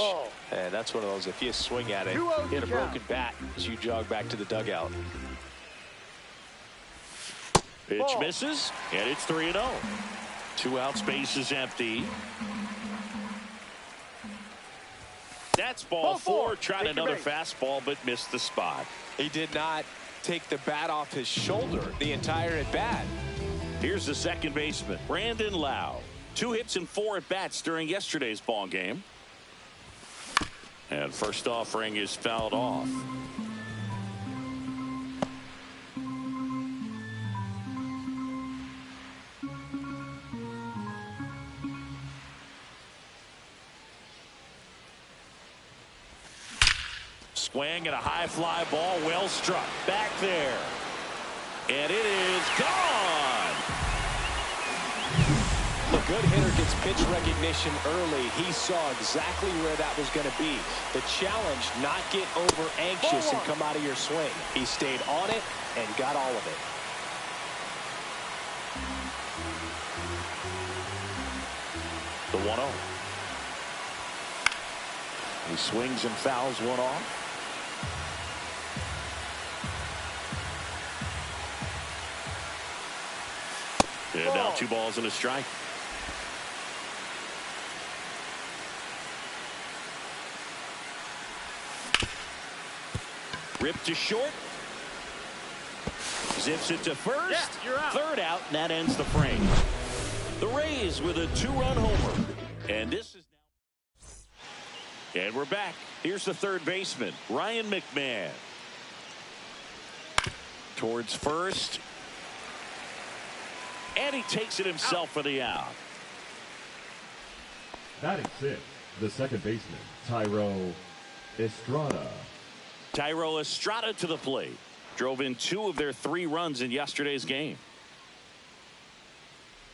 And that's one of those, if you swing at it, hit a broken bat as you jog back to the dugout. Pitch misses, and it's 3-0. 2 outs, base is empty. That's ball 4. Tried another fastball, but missed the spot. He did not take the bat off his shoulder the entire at bat. Here's the second baseman, Brandon Lau. 2 hits and 4 at bats during yesterday's ball game. And first offering is fouled off. Swing and a high fly ball, well struck back there. And it is gone. The good hitter gets pitch recognition early. He saw exactly where that was going to be. The challenge, not get over anxious and come out of your swing. He stayed on it and got all of it. The 1-0. He swings and fouls one off. And now 2 balls and a strike. Ripped to short. Zips it to first. Yeah, you're out. Third out, and that ends the frame. The Rays with a 2-run homer. And this is now. And we're back. Here's the third baseman, Ryan McMahon. Towards first. And he takes it himself for the out. Batting 6, the second baseman, Thairo Estrada. Thairo Estrada to the plate. Drove in 2 of their 3 runs in yesterday's game.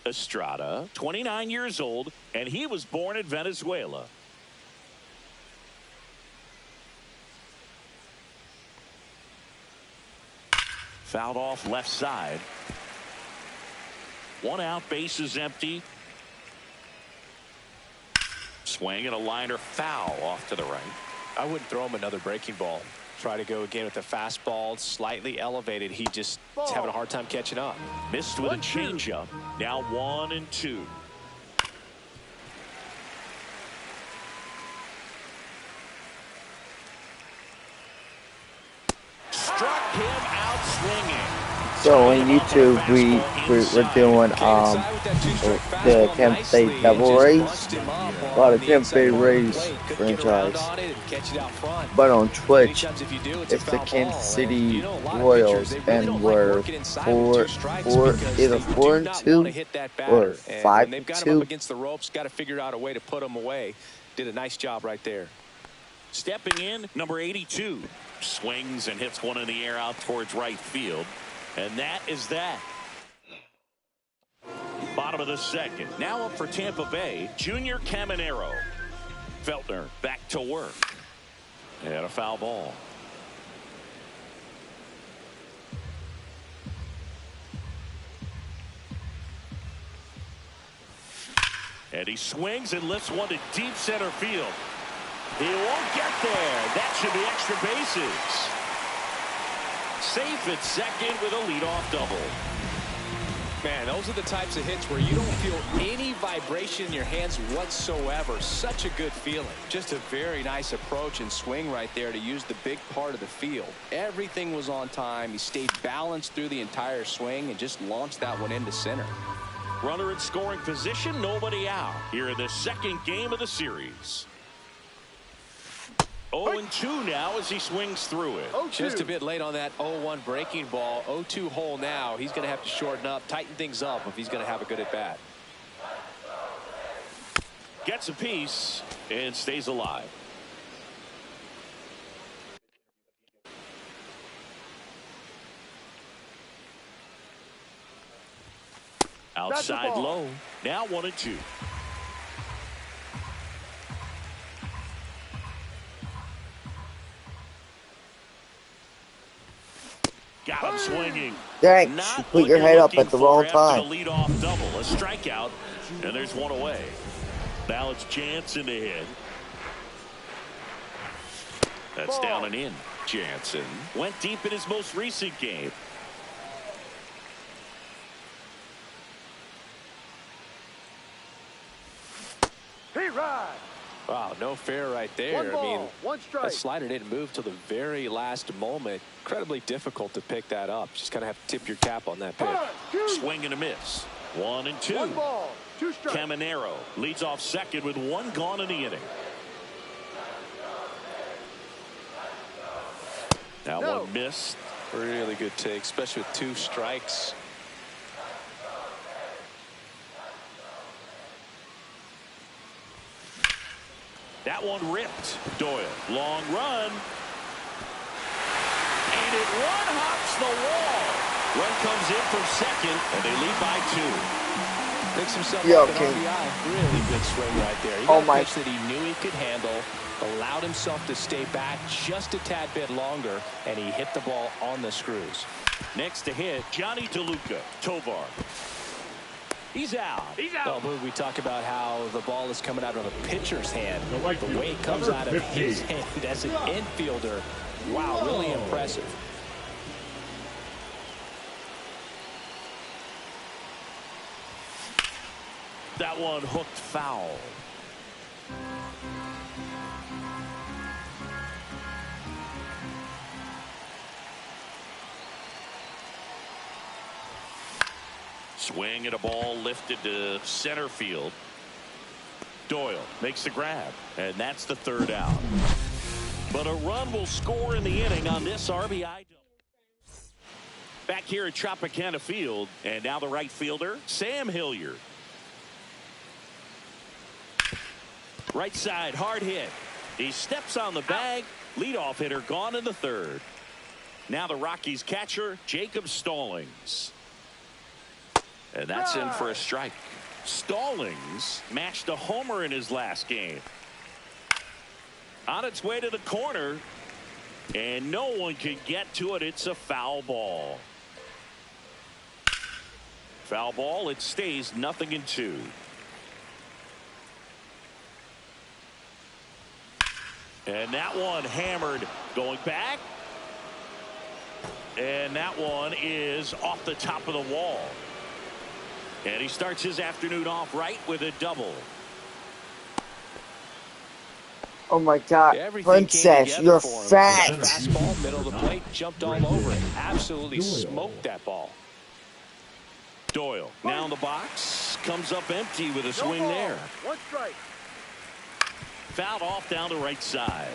Estrada, 29 years old, and he was born in Venezuela. Fouled off left side. One out, base is empty. Swing and a liner foul off to the right. I wouldn't throw him another breaking ball. Try to go again with the fastball, slightly elevated. He just is having a hard time catching up. Missed with a changeup. Now 1-2. Struck him out swinging. So on YouTube, we're doing the Tampa Bay Devil Rays, the Tampa Bay Rays franchise. But on Twitch, it's the Kansas City Royals, and we're either 4-2 or 5-2. Against the ropes, got to figure out a way to put them away. Did a nice job right there. Stepping in, number 82 swings and hits one in the air out towards right field. And that is that. Bottom of the second. Now up for Tampa Bay, Junior Caminero. Feltner back to work. And a foul ball. And he swings and lifts one to deep center field. He won't get there. That should be extra bases. Safe at second with a leadoff double. Man, those are the types of hits where you don't feel any vibration in your hands whatsoever. Such a good feeling. Just a very nice approach and swing right there to use the big part of the field. Everything was on time. He stayed balanced through the entire swing and just launched that one into center. Runner in scoring position, nobody out. Here in the second game of the series. 0-2 now as he swings through it. Just a bit late on that 0-1 breaking ball. 0-2 hole now. He's going to have to shorten up, tighten things up if he's going to have a good at bat. Gets a piece and stays alive. Outside low. Now 1-2. Got him swinging. Dang, you put your head up at the wrong time. Lead off double, a strikeout, and there's one away. Now it's Jansen to hit. That's down and in. Jansen went deep in his most recent game. Hey, ride. Wow, no fair right there. One I mean, ball, one strike. that slider didn't move till the very last moment. Incredibly difficult to pick that up. Just kind of have to tip your cap on that pitch. Swing and a miss. 1-2. One ball, two strikes. Caminero leads off second with one gone in the inning. Now one missed. Really good take, especially with two strikes. That one ripped. Doyle, long run. And it one hops the wall. Run comes in from second, and they lead by 2. Picks himself up an RBI. Really good swing right there. He got a pitch that he knew he could handle, allowed himself to stay back just a tad bit longer, and he hit the ball on the screws. Next to hit, Johnny DeLuca. Tovar. He's out. Well, we talk about how the ball is coming out of a pitcher's hand. The way it comes out of his hand as an infielder. Wow, really impressive. That one hooked foul. Swing at a ball lifted to center field. Doyle makes the grab, and that's the third out. But a run will score in the inning on this RBI. Back here at Tropicana Field, and now the right fielder, Sam Hilliard. Right side, hard hit. He steps on the bag. Leadoff hitter gone in the third. Now the Rockies catcher, Jacob Stallings. And that's in for a strike. Stallings mashed a homer in his last game. On its way to the corner, and no one can get to it. It's a foul ball. Foul ball. It stays 0-2. And that one hammered going back. And that one is off the top of the wall. And he starts his afternoon off right with a double. Oh my God, Princess, you're fat. Fastball, middle of the plate, jumped all over it. Absolutely smoked that ball. Doyle now in the box, comes up empty with a swing there. One strike. Fouled off down the right side.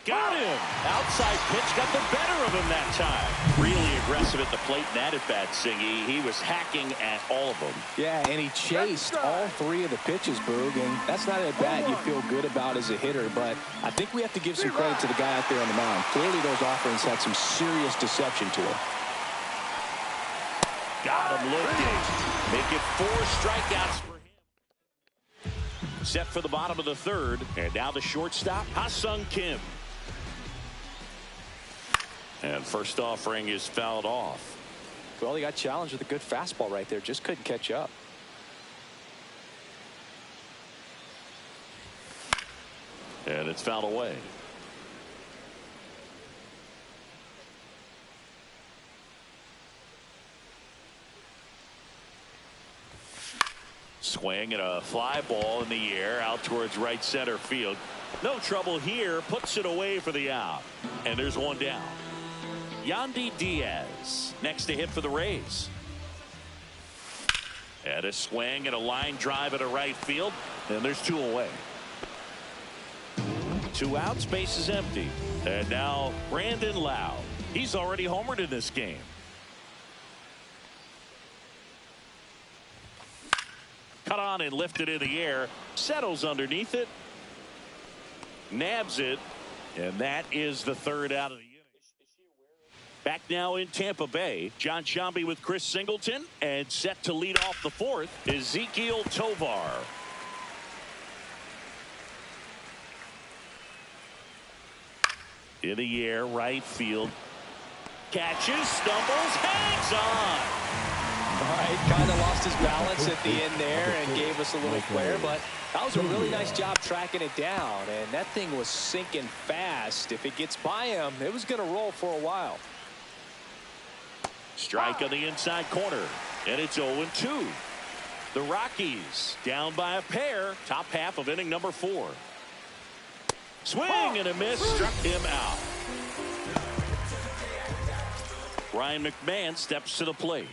Got him. Outside pitch got the better of him that time. Really aggressive at the plate in that at-bat, Singy. He was hacking at all of them. Yeah, and he chased all three of the pitches, Boog, and that's not an at-bat you feel good about as a hitter, but I think we have to give some credit to the guy out there on the mound. Clearly those offerings had some serious deception to him. Got him looking. Make it 4 strikeouts for him. Set for the bottom of the third, and now the shortstop, Ha-Sung Kim. And first offering is fouled off. Well, he got challenged with a good fastball right there. Just couldn't catch up. And it's fouled away. Swing and a fly ball in the air out towards right center field. No trouble here. Puts it away for the out. And there's one down. Yandy Diaz next to hit for the Rays. And a swing and a line drive at a right field. And there's 2 away. 2 outs, base is empty. And now Brandon Lowe. He's already homered in this game. Cut on and lifted in the air. Settles underneath it. Nabs it. And that is the 3rd out of the inning. Back now in Tampa Bay. John Sciambi with Chris Singleton. And set to lead off the 4th, Ezequiel Tovar. In the air, right field. Catches, stumbles, hangs on. All right, kind of lost his balance at the end there and gave us a little flare, but that was a really nice job tracking it down, and that thing was sinking fast. If it gets by him, it was going to roll for a while. Strike on the inside corner, and it's 0-2. The Rockies down by a pair, top half of inning number 4. Swing and a miss, struck him out. Ryan McMahon steps to the plate.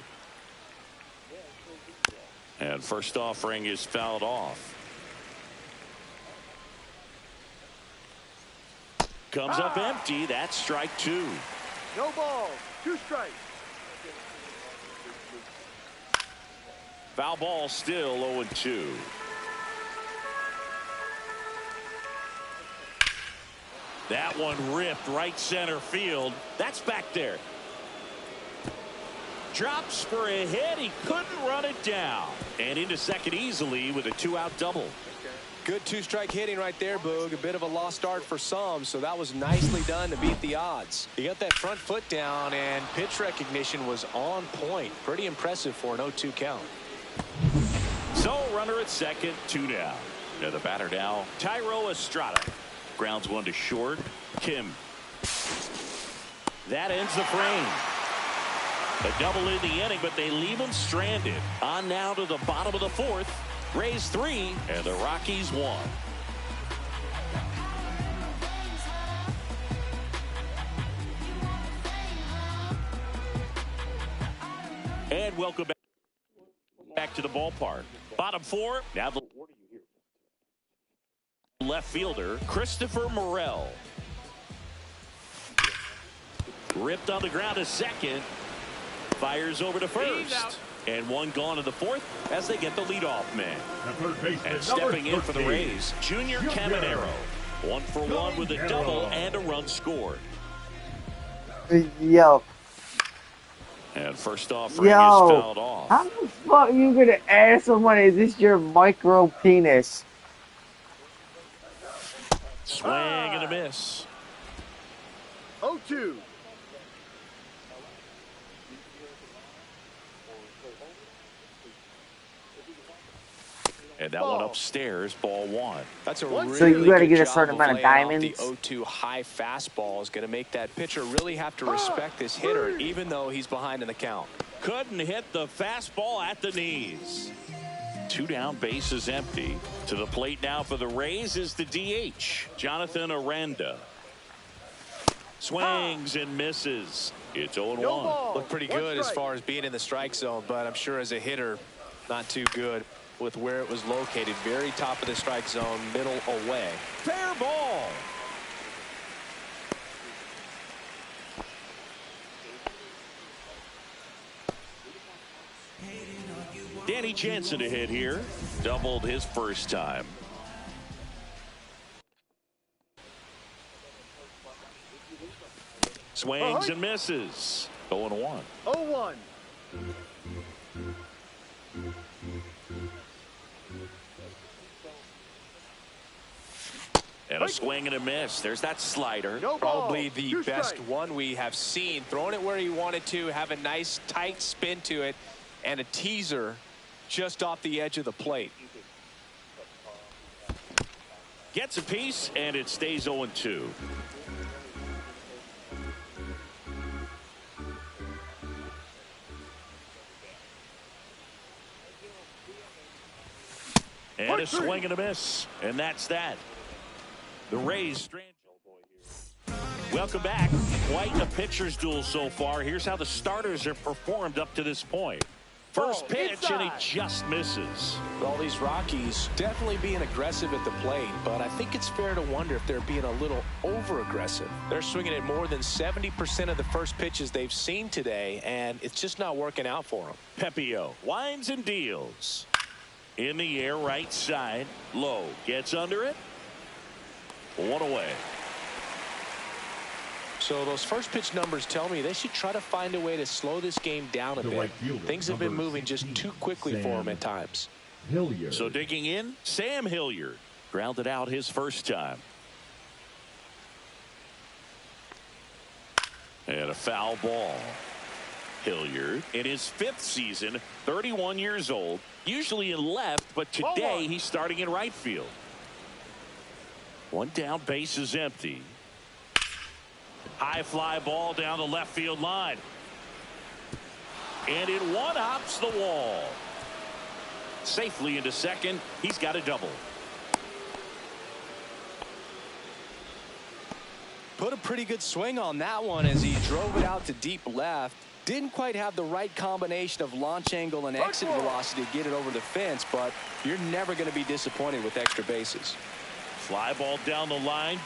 And first offering is fouled off. Comes up empty. That's strike 2. No ball. 2 strikes. Foul ball still 0-2. That one ripped right center field. That's back there. Drops for a hit. He couldn't run it down. And into second easily with a 2-out double. Good 2-strike hitting right there, Boog. A bit of a lost start for some, so that was nicely done to beat the odds. He got that front foot down, and pitch recognition was on point. Pretty impressive for an 0-2 count. So runner at second, 2 down. Now the batter now, Tyro Estrada. Grounds one to short. Kim. That ends the frame. A double in the inning, but they leave him stranded. On now to the bottom of the 4th. Rays 3 and the Rockies 1. And welcome back to the ballpark. Bottom 4. Now the left fielder, Christopher Morel. Ripped on the ground to second. Fires over to first. And one gone to the 4th as they get the leadoff man. And stepping in for the Rays, Junior Caminero. 1 for 1 with a double and a run scored. Yo. And first offering is fouled off. How the fuck are you going to ask someone, is this your micro penis? Swing and a miss. 0-2. And that one upstairs, ball one. That's a really So you got to good get a job certain amount of laying off diamonds. The 0-2 high fastball is going to make that pitcher really have to respect this hitter, even though he's behind in the count. Couldn't hit the fastball at the knees. 2 down, bases empty. To the plate now for the Rays is the DH, Jonathan Aranda. Swings and misses. It's 0-1. Looked pretty good as far as being in the strike zone, but I'm sure as a hitter, not too good with where it was located. Very top of the strike zone, middle away. Fair ball. Danny Jansen to hit here. Doubled his first time. Swings and misses. 0-1. 0-1. And a swing and a miss. There's that slider. Probably the best one we have seen. Throwing it where he wanted to, have a nice tight spin to it, and a teaser just off the edge of the plate. Gets a piece, and it stays 0-2. And a swing and a miss. And that's that. The Rays. Welcome back. Quite a pitcher's duel so far. Here's how the starters have performed up to this point. First pitch, and he just misses. All these Rockies definitely being aggressive at the plate, but I think it's fair to wonder if they're being a little over-aggressive. They're swinging at more than 70% of the first pitches they've seen today, and it's just not working out for them. Pepio winds and deals. In the air, right side. Low gets under it. 1 away. So those first pitch numbers tell me they should try to find a way to slow this game down a bit. Things have been moving just too quickly for him at times. Hilliard. So digging in, Sam Hilliard grounded out his first time. And a foul ball. Hilliard in his 5th season, 31 years old, usually in left, but today he's starting in right field. 1 down, base is empty. High fly ball down the left field line. And it one-hops the wall. Safely into second. He's got a double. Put a pretty good swing on that one as he drove it out to deep left. Didn't quite have the right combination of launch angle and exit velocity to get it over the fence, but you're never going to be disappointed with extra bases. Fly ball down the line.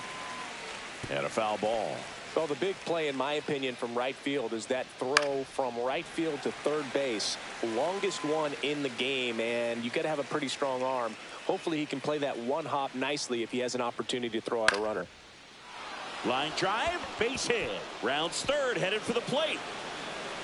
And a foul ball. Well, the big play, in my opinion, from right field is that throw from right field to third base. Longest one in the game, and you got to have a pretty strong arm. Hopefully he can play that one hop nicely if he has an opportunity to throw out a runner. Line drive, base hit. Rounds third, headed for the plate.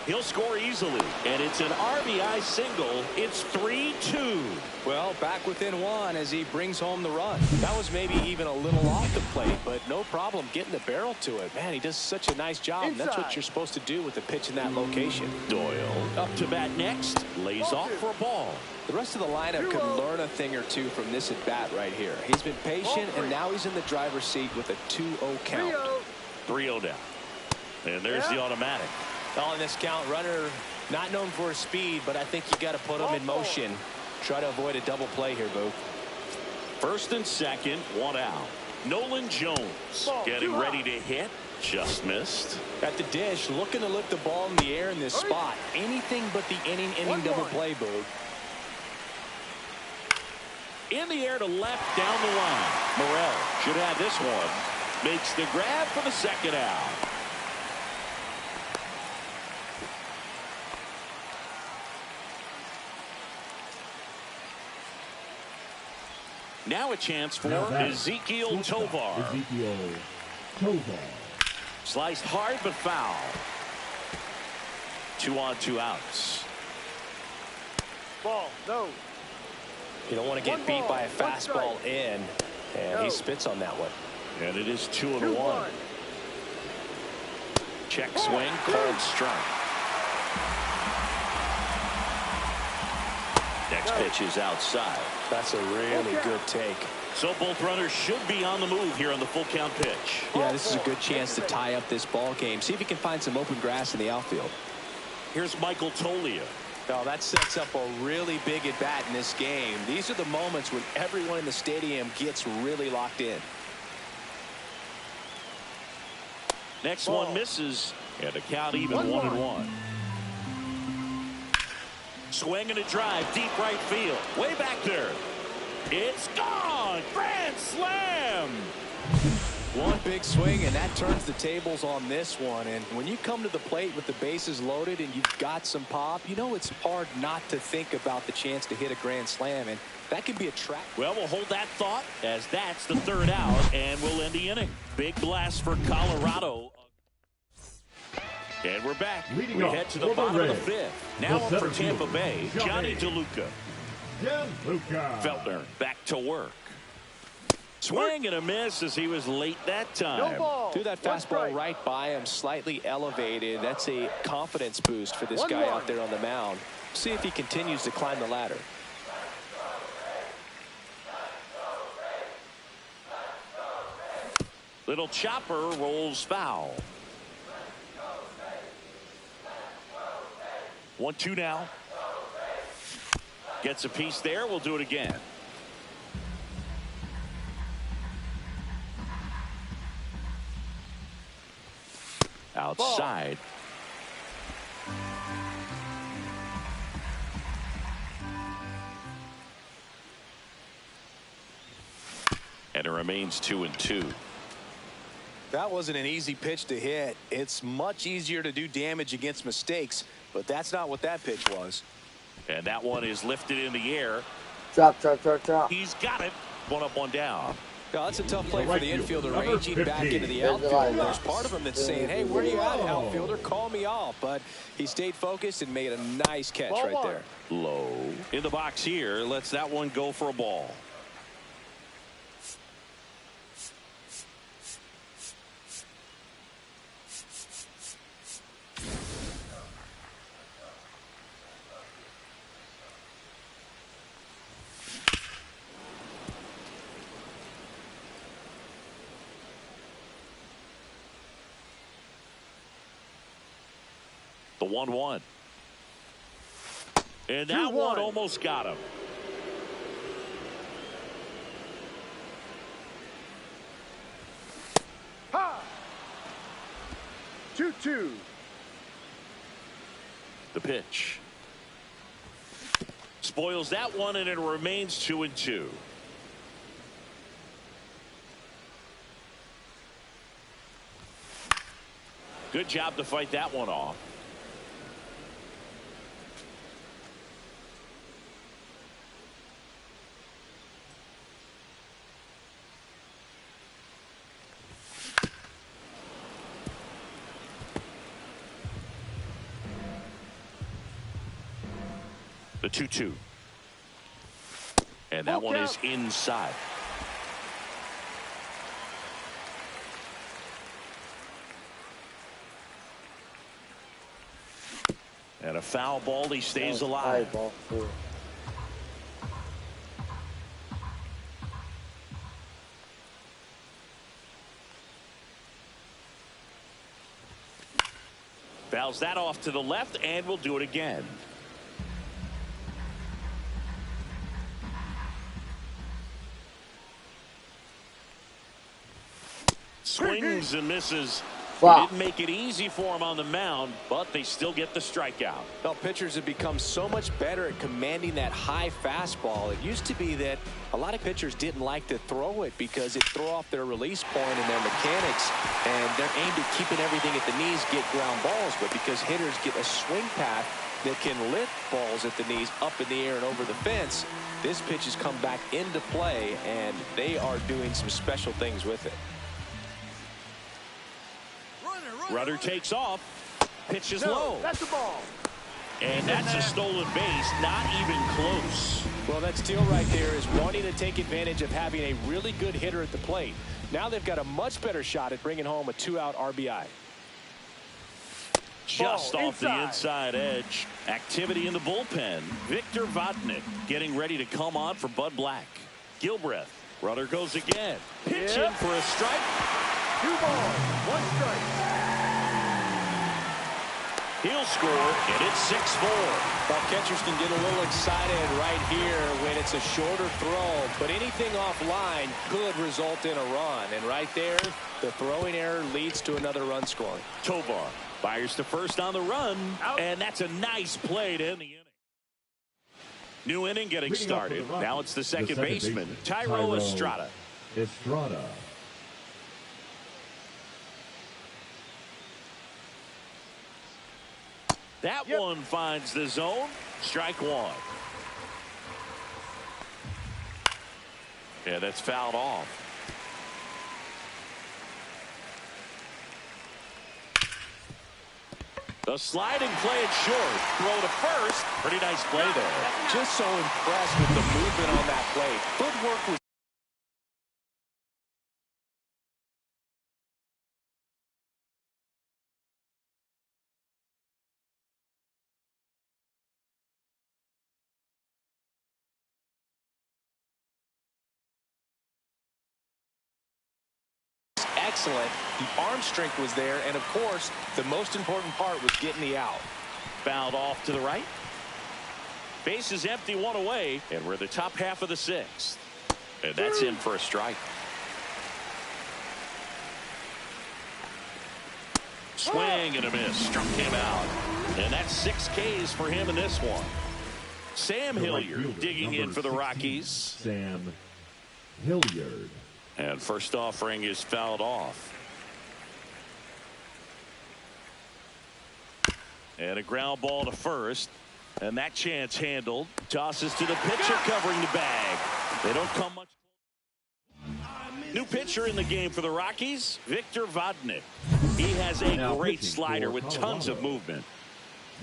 He'll score easily, and it's an RBI single. It's 3-2. Well, back within 1 as he brings home the run. That was maybe even a little off the plate, but no problem getting the barrel to it. Man, he does such a nice job. And that's what you're supposed to do with a pitch in that location. Doyle up to bat next. Lays off for a ball. The rest of the lineup could learn a thing or two from this at bat right here. He's been patient, and now he's in the driver's seat with a 2-0 count. 3-0 down. And there's the automatic. Well, in this count, runner not known for his speed, but I think you got to put him in motion. Try to avoid a double play here, Boo. First and second, 1 out. Nolan Jones getting ready to hit. Just missed. At the dish, looking to lift the ball in the air in this spot. Anything but the inning double play, Boo. In the air to left down the line. Morel should have this one. Makes the grab for the second out. Now a chance for Ezequiel Tovar. Ezequiel Tovar. Sliced hard but foul. 2 on, 2 outs. Ball, no. You don't want to get beat by a fastball in, and he spits on that one. And it is 2-1. Check swing, called strike. Next pitch is outside. That's a really good take. So both runners should be on the move here on the full count pitch. Yeah, this is a good chance to tie up this ball game. See if he can find some open grass in the outfield. Here's Michael Tolia. Oh, that sets up a really big at bat in this game. These are the moments when everyone in the stadium gets really locked in. Next one misses, and a count even 1-1. Swing and a drive, deep right field, way back there. It's gone! Grand slam! One big swing, and that turns the tables on this one. And when you come to the plate with the bases loaded and you've got some pop, you know it's hard not to think about the chance to hit a grand slam, and that could be a trap. Well, we'll hold that thought as that's the third out, and we'll end the inning. Big blast for Colorado. And we're back. We head to the bottom of the fifth. Now up for Tampa Bay, Johnny DeLuca. Feltner back to work. Swing and a miss as he was late that time. Threw that fastball right by him, slightly elevated. That's a confidence boost for this guy out there on the mound. See if he continues to climb the ladder. Little chopper rolls foul. 1-2 now. Gets a piece there. We'll do it again. Outside. And it remains 2-2. That wasn't an easy pitch to hit. It's much easier to do damage against mistakes, but that's not what that pitch was. And that one is lifted in the air. Drop, drop, drop, drop. He's got it. 1 up, 1 down. No, that's a tough play for the infielder, ranging back into the outfield. There's part of him that's saying, hey, where are you at, outfielder? Call me off. But he stayed focused and made a nice catch right there. Low. In the box here, lets that one go for a ball. The 1-1. And that one almost got him. Ha! 2-2. The pitch. Spoils that one, and it remains 2-2. Good job to fight that one off. The 2-2. And that one is inside. And a foul ball. He stays alive. Fouls that off to the left, and we'll do it again. Swings and misses. Wow. Didn't make it easy for him on the mound, but they still get the strikeout. Well, pitchers have become so much better at commanding that high fastball. It used to be that a lot of pitchers didn't like to throw it because it threw off their release point and their mechanics, and they're aimed at keeping everything at the knees, get ground balls. But because hitters get a swing path that can lift balls at the knees up in the air and over the fence, this pitch has come back into play, and they are doing some special things with it. Runner takes off. Pitch is low. That's the ball. And that's a stolen base. Not even close. Well, that steal right there is wanting to take advantage of having a really good hitter at the plate. Now they've got a much better shot at bringing home a 2-out RBI. just Ball off the inside edge. Activity in the bullpen. Victor Vodnik getting ready to come on for Bud Black. Gilbreth. Runner goes again. Pitch in for a strike. 2 balls, 1 strike. He'll score, and it's 6-4. Well, catchers can get a little excited right here when it's a shorter throw, but anything offline could result in a run. And right there, the throwing error leads to another run scoring. Tovar fires to first on the run, Out. and that's a nice play to end the inning. New inning getting Leading up for started. the Rockies, Now it's the second baseman, Tyro Tyro Estrada. Estrada. That one finds the zone. Strike 1. Yeah, that's fouled off. The sliding play it short. Throw to first. Pretty nice play there. Just so impressed with the movement on that play. Footwork was excellent. The arm strength was there, and of course, the most important part was getting the out. Fouled off to the right. Base is empty, 1 away, and we're the top half of the 6th. And that's in for a strike. Swing and a miss. Struck him out. And that's 6 Ks for him in this one. Sam The right Hilliard fielder, digging in number for the 16, Rockies. Sam Hilliard. And first offering is fouled off. And a ground ball to first. And that chance handled. Tosses to the pitcher covering the bag. They don't come much. New pitcher in the game for the Rockies, Victor Vodnik. He has a Now great pitching slider for with tons of Colorado. movement.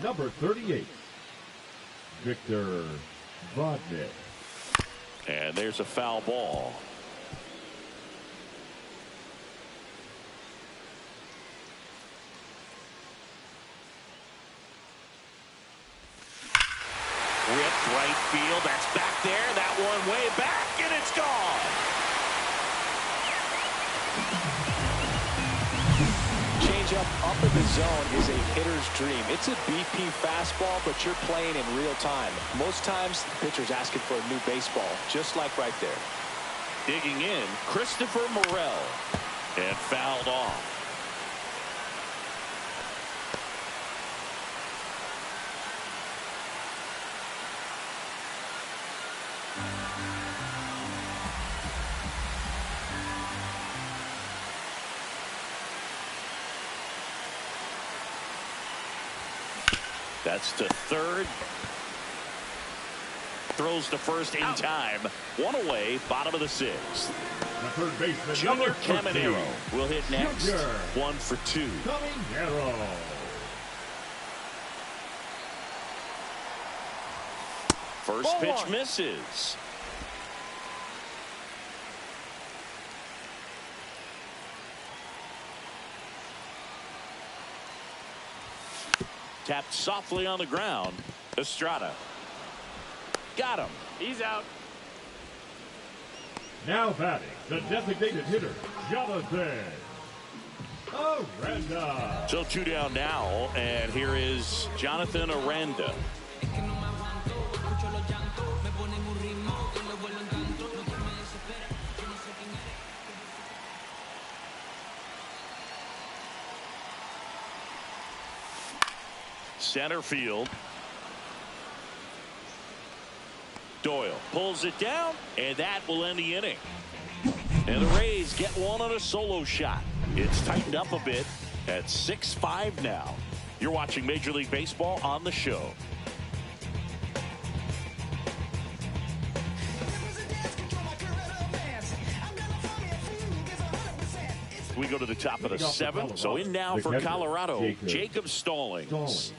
Number 38, Victor Vodnik. And there's a foul ball. Ripped right field. That's back there. That one way back, and it's gone. Changeup up in the zone is a hitter's dream. It's a BP fastball, but you're playing in real time. Most times, the pitcher's asking for a new baseball, just like right there. Digging in, Christopher Morel. And fouled off. That's to third. Throws to first in time. 1 away, bottom of the 6th. The third baseman, Junior number 13, Caminero will hit next. Junior 1 for 2. Caminero. First Ball pitch 1. misses. Tapped softly on the ground. Estrada. Got him. He's out. Now batting, the designated hitter, Jonathan Aranda. So 2 down now, and here is Jonathan Aranda. Center field. Doyle pulls it down, and that will end the inning. And the Rays get one on a solo shot. It's tightened up a bit at 6-5 now. You're watching Major League Baseball on the show. We go to the top of the 7th. So in now for Colorado, Jacob Stallings.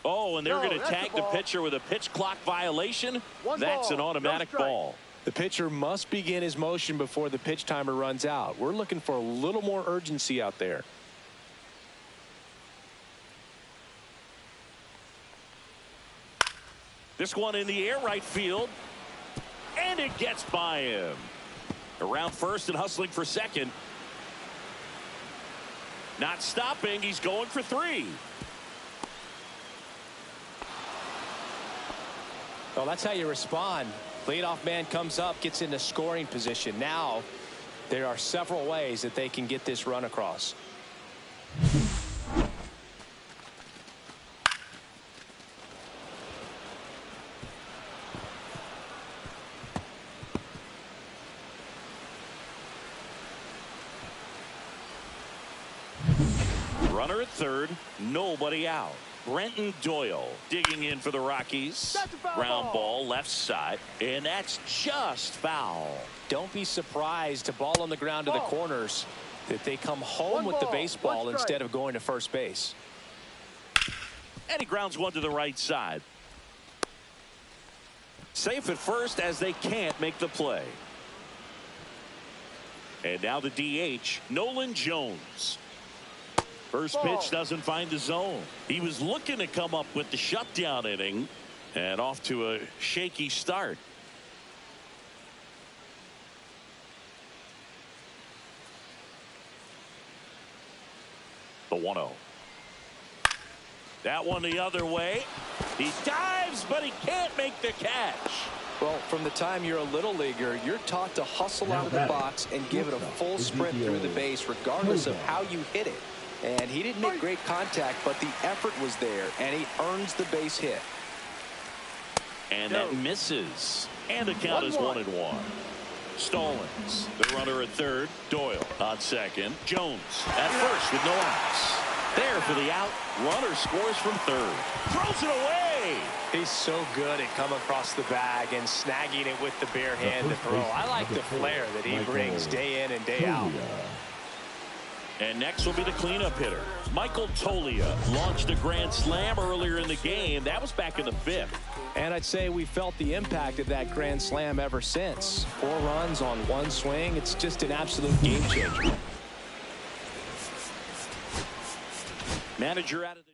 Oh, and they're No, going to that's tag a the ball. pitcher with a pitch clock violation. That's an automatic ball. The pitcher must begin his motion before the pitch timer runs out. We're looking for a little more urgency out there. This one in the air right field. And it gets by him. Around first and hustling for second. Not stopping. He's going for 3. Well, that's how you respond. Leadoff man comes up, gets into scoring position. Now there are several ways that they can get this run across. Runner at third, nobody out. Brenton Doyle digging in for the Rockies. Ground ball left side, and that's just foul. Don't be surprised to ball on the ground to the corners that they come home with the baseball instead of going to first base. And he grounds one to the right side. Safe at first as they can't make the play. And now the DH, Nolan Jones. First pitch doesn't find the zone. He was looking to come up with the shutdown inning, and off to a shaky start. The 1-0. That one the other way. He dives, but he can't make the catch. Well, from the time you're a little leaguer, you're taught to hustle out of the box and give it a full sprint through the base, regardless of how you hit it. And he didn't make great contact, but the effort was there, and he earns the base hit. And that misses. And the count is 1-1. Stallings, the runner at third. Doyle on second. Jones at first with no outs. There for the out. Runner scores from third. Throws it away. He's so good at coming across the bag and snagging it with the bare hand to throw. I like the flair that he brings day in and day out. And next will be the cleanup hitter. Michael Toglia launched a grand slam earlier in the game. That was back in the 5th. And I'd say we felt the impact of that grand slam ever since. 4 runs on 1 swing. It's just an absolute game changer. Manager out of the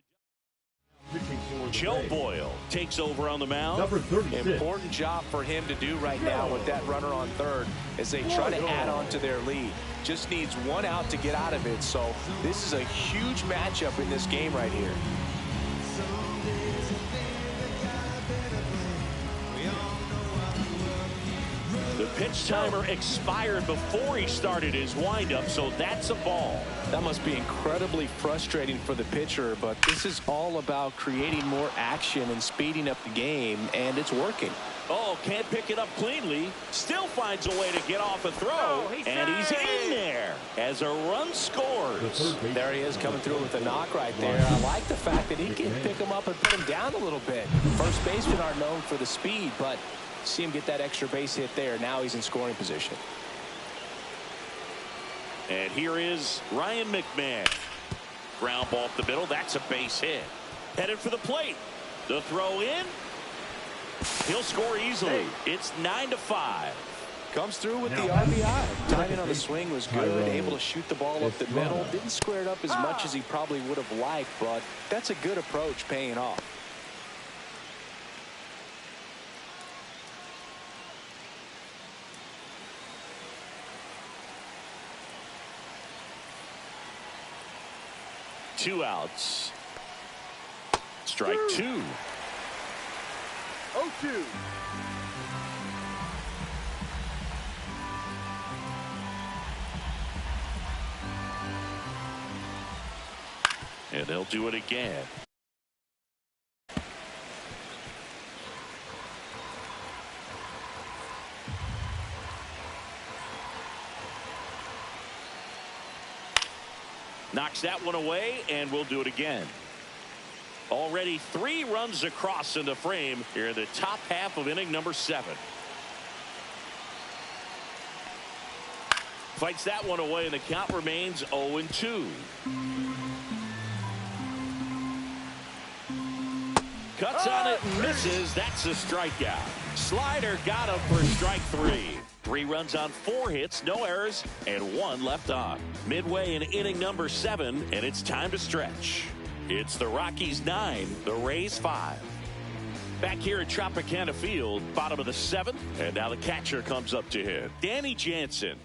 Joe Boyle takes over on the mound. Number 36. Important job for him to do right now with that runner on third as they try to add on to their lead. Just needs 1 out to get out of it. So this is a huge matchup in this game right here. The pitch timer expired before he started his windup, so that's a ball. That must be incredibly frustrating for the pitcher, but this is all about creating more action and speeding up the game, and it's working. Oh, can't pick it up cleanly. Still finds a way to get off a throw, and he's in there as a run scores. There he is coming through with a knock right there. I like the fact that he can pick him up and put him down a little bit. First basemen aren't known for the speed, but see him get that extra base hit there. Now he's in scoring position. And here is Ryan McMahon. Ground ball up the middle. That's a base hit. Headed for the plate. The throw in. He'll score easily. It's 9-5. Comes through with the RBI. Timing on the swing was good. Able to shoot the ball up the middle. Didn't square it up as much as he probably would have liked, but that's a good approach paying off. Two outs. Strike 2. 0-2. And they'll do it again. Knocks that one away, and we'll do it again. Already 3 runs across in the frame here in the top half of inning number 7. Fights that one away, and the count remains 0-2. Cuts on it and misses. That's a strikeout. Slider got him for strike 3. 3 runs on 4 hits, no errors, and 1 left on. Midway in inning number 7, and it's time to stretch. It's the Rockies 9, the Rays 5. Back here at Tropicana Field, bottom of the 7th, and now the catcher comes up to hit. Danny Jansen.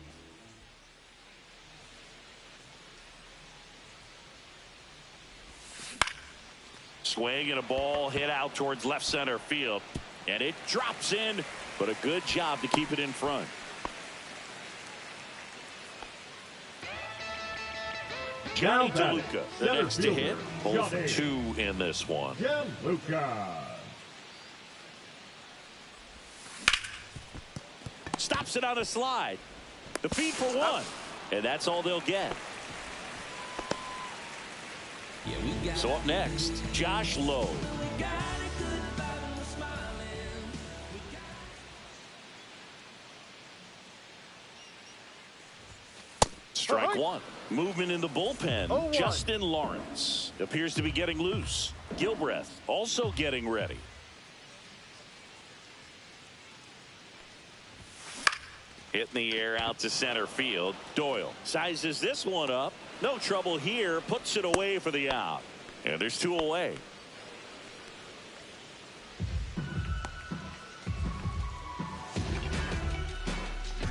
Swing and a ball hit out towards left center field, and it drops in, but a good job to keep it in front. Johnny DeLuca, the next to hit, both 2 in this one. DeLuca. Stops it on a slide. The feed for 1, and that's all they'll get. So up next, Josh Lowe. Strike 1. Movement in the bullpen. Justin Lawrence appears to be getting loose. Gilbreth also getting ready. Hit in the air out to center field. Doyle sizes this one up. No trouble here. Puts it away for the out. And there's 2 away.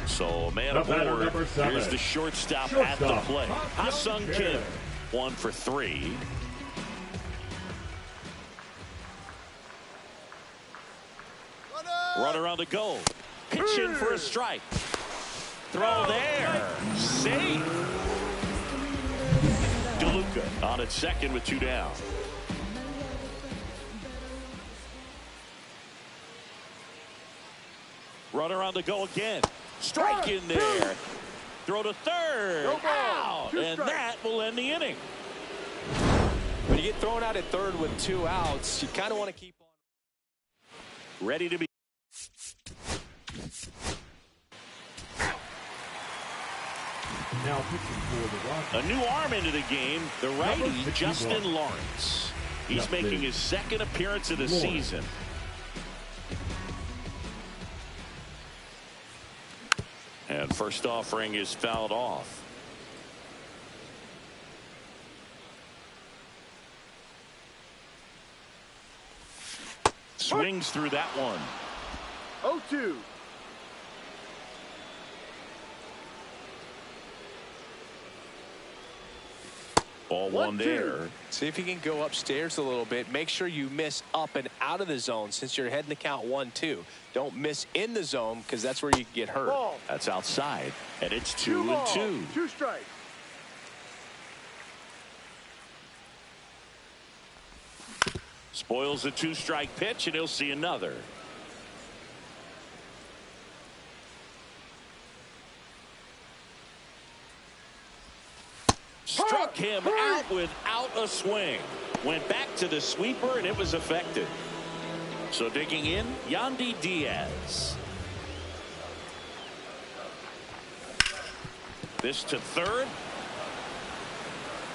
So man aboard. Here's the shortstop at the plate. Ha-Sung Kim. 1 for 3. Runner on the go. Pitching for a strike. Throw there. Safe. DeLuca on at second with 2 down. Runner on the go again. Strike in there. Throw to third. Out. And that will end the inning. When you get thrown out at third with 2 outs, you kind of want to keep on. Ready to be. Now pitching for the Rockies. A new arm into the game, the righty Justin Lawrence. He's making his 2nd appearance of the season. And first offering is fouled off. Swings through that one. 0-2. Ball 1 there. See if you can go upstairs a little bit. Make sure you miss up and out of the zone since you're heading to count 1-2. Don't miss in the zone because that's where you get hurt. Ball. That's outside, and it's 2-2. 2 strikes. Spoils a 2-strike pitch, and he'll see another. Struck him out without a swing. Went back to the sweeper, and it was effective. So digging in, Yandy Diaz. This to third.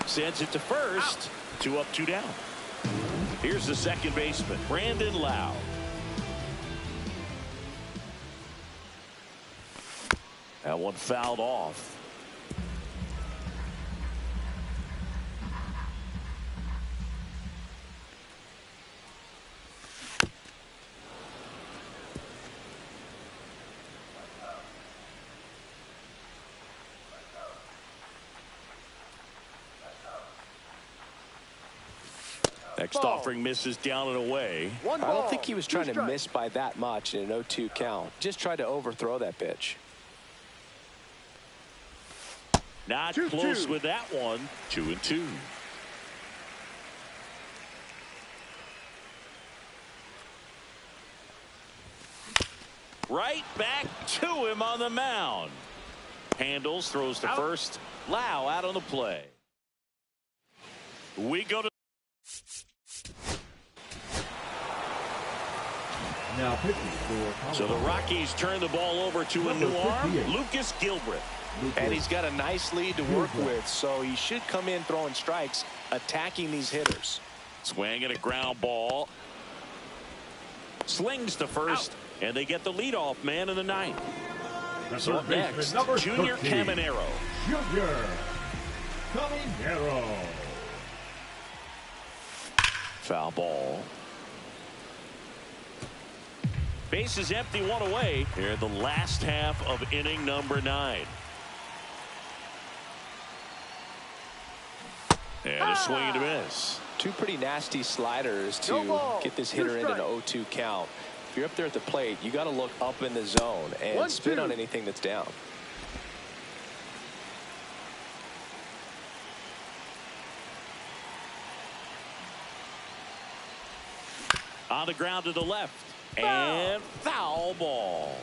Sends it to first. 2 up, 2 down. Here's the second baseman, Brandon Lau. That one fouled off. Next offering misses down and away. I don't think he was trying to miss by that much in an 0-2 count. Just tried to overthrow that pitch. Not close with that one. 2-2. Right back to him on the mound. Handles, throws to first. Lau out on the play. We go to. Now pitching for So the Rockies turn the ball over to a new arm, Lucas Gilbreth. And he's got a nice lead to work with, so he should come in throwing strikes, attacking these hitters. Swing and a ground ball. Slings to first, and they get the leadoff man in the ninth. The So third up baseman, next, number Junior 13, Caminero. Junior Caminero. Foul ball. Base is empty, one away here in the last half of inning number 9. And a swing and a miss. Two pretty nasty sliders to No ball. get this Two hitter into an strikes. 0-2 count. If you're up there at the plate, you got to look up in the zone and spin 1-2. on anything that's down. On the ground to the left. And foul ball.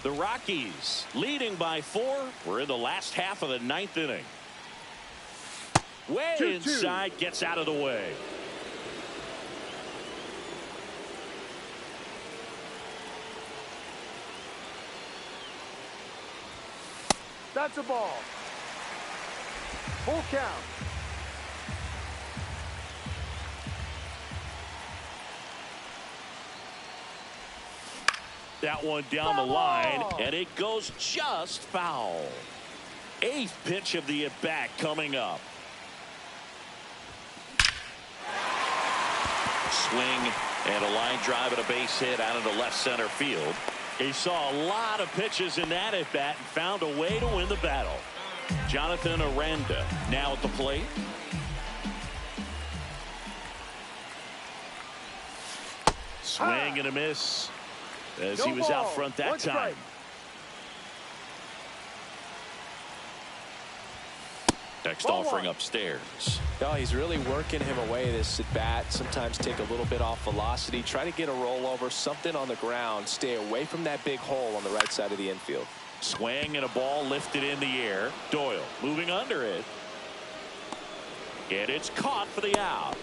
The Rockies leading by 4. We're in the last half of the 9th inning. Way 2-2. inside, gets out of the way. That's a ball. Full count. That one down the line, and it goes just foul. 8th pitch of the at-bat coming up. Swing and a line drive and a base hit out into left center field. He saw a lot of pitches in that at-bat and found a way to win the battle. Jonathan Aranda now at the plate. Swing and a miss as he was out front that time. Next offering upstairs. Oh, he's really working him away this at bat. Sometimes take a little bit off velocity. Try to get a rollover, something on the ground. Stay away from that big hole on the right side of the infield. Swing and a ball lifted in the air. Doyle moving under it. And it's caught for the out.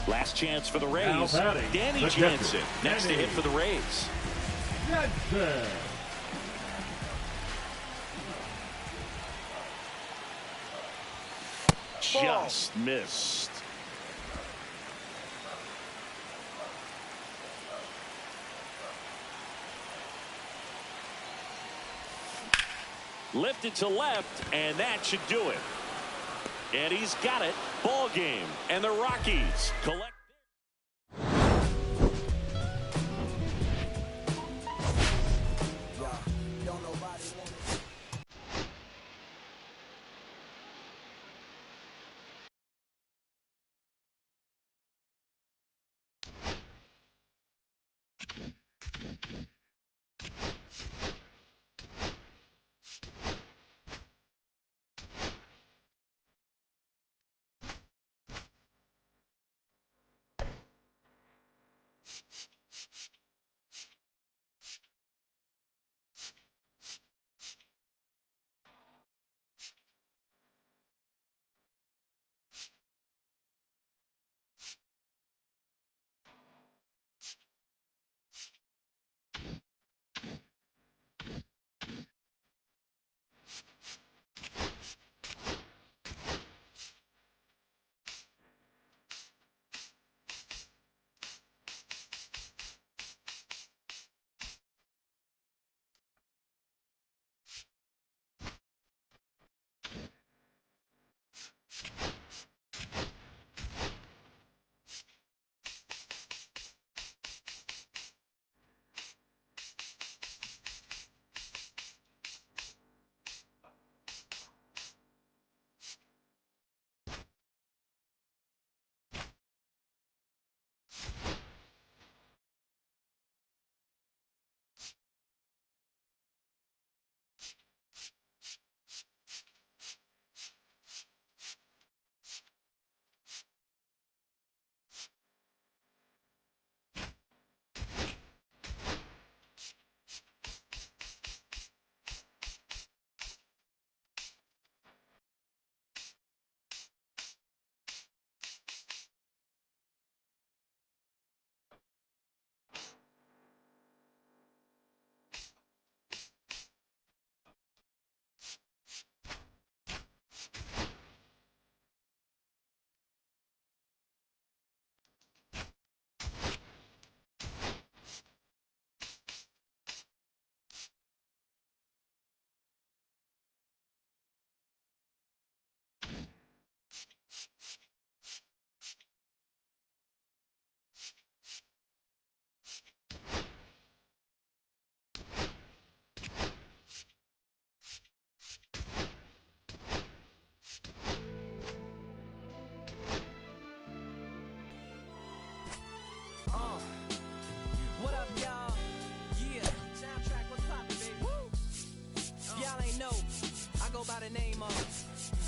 Last chance for the Rays. Danny Jansen next to hit for the Rays. Jansen. Just missed. Lifted to left, and that should do it. And he's got it. Ball game. And the Rockies collect.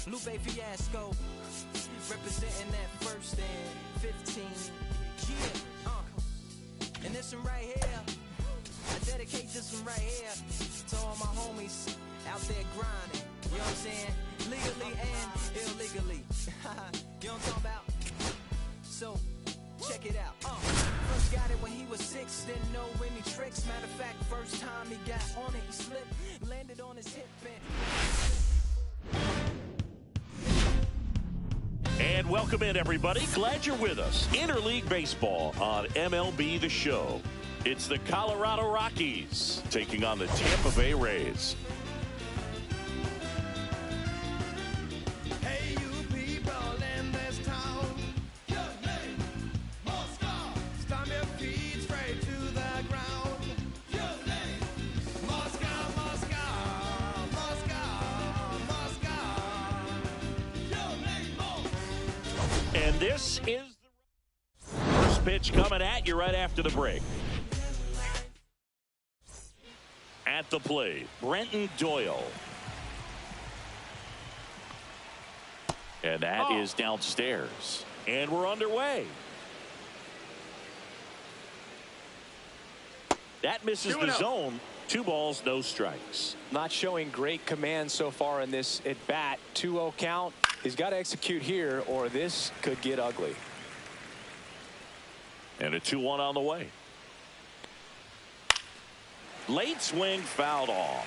Lupe Fiasco, representing that first and 15. Yeah, and this one right here, I dedicate this one right here to all my homies out there grinding. You know what I'm saying? Legally and illegally. You know what I'm talking about? So, check it out. First got it when he was 6, didn't know any tricks. Matter of fact, first time he got on it, he slipped, landed on his hip And welcome in, everybody. Glad you're with us. Interleague Baseball on MLB The Show. It's the Colorado Rockies taking on the Tampa Bay Rays. Hey, you people in this town, your name must go. Stomp your feet straight to the ground. Your name must go, must go, must go, must go. Your name must. And this is the first pitch coming at you right after the break. At the plate, Brenton Doyle. And that is downstairs. And we're underway. That misses the zone. 2 balls, no strikes. Not showing great command so far in this at bat. 2-0 count. He's got to execute here or this could get ugly. And a 2-1 on the way. Late swing fouled off.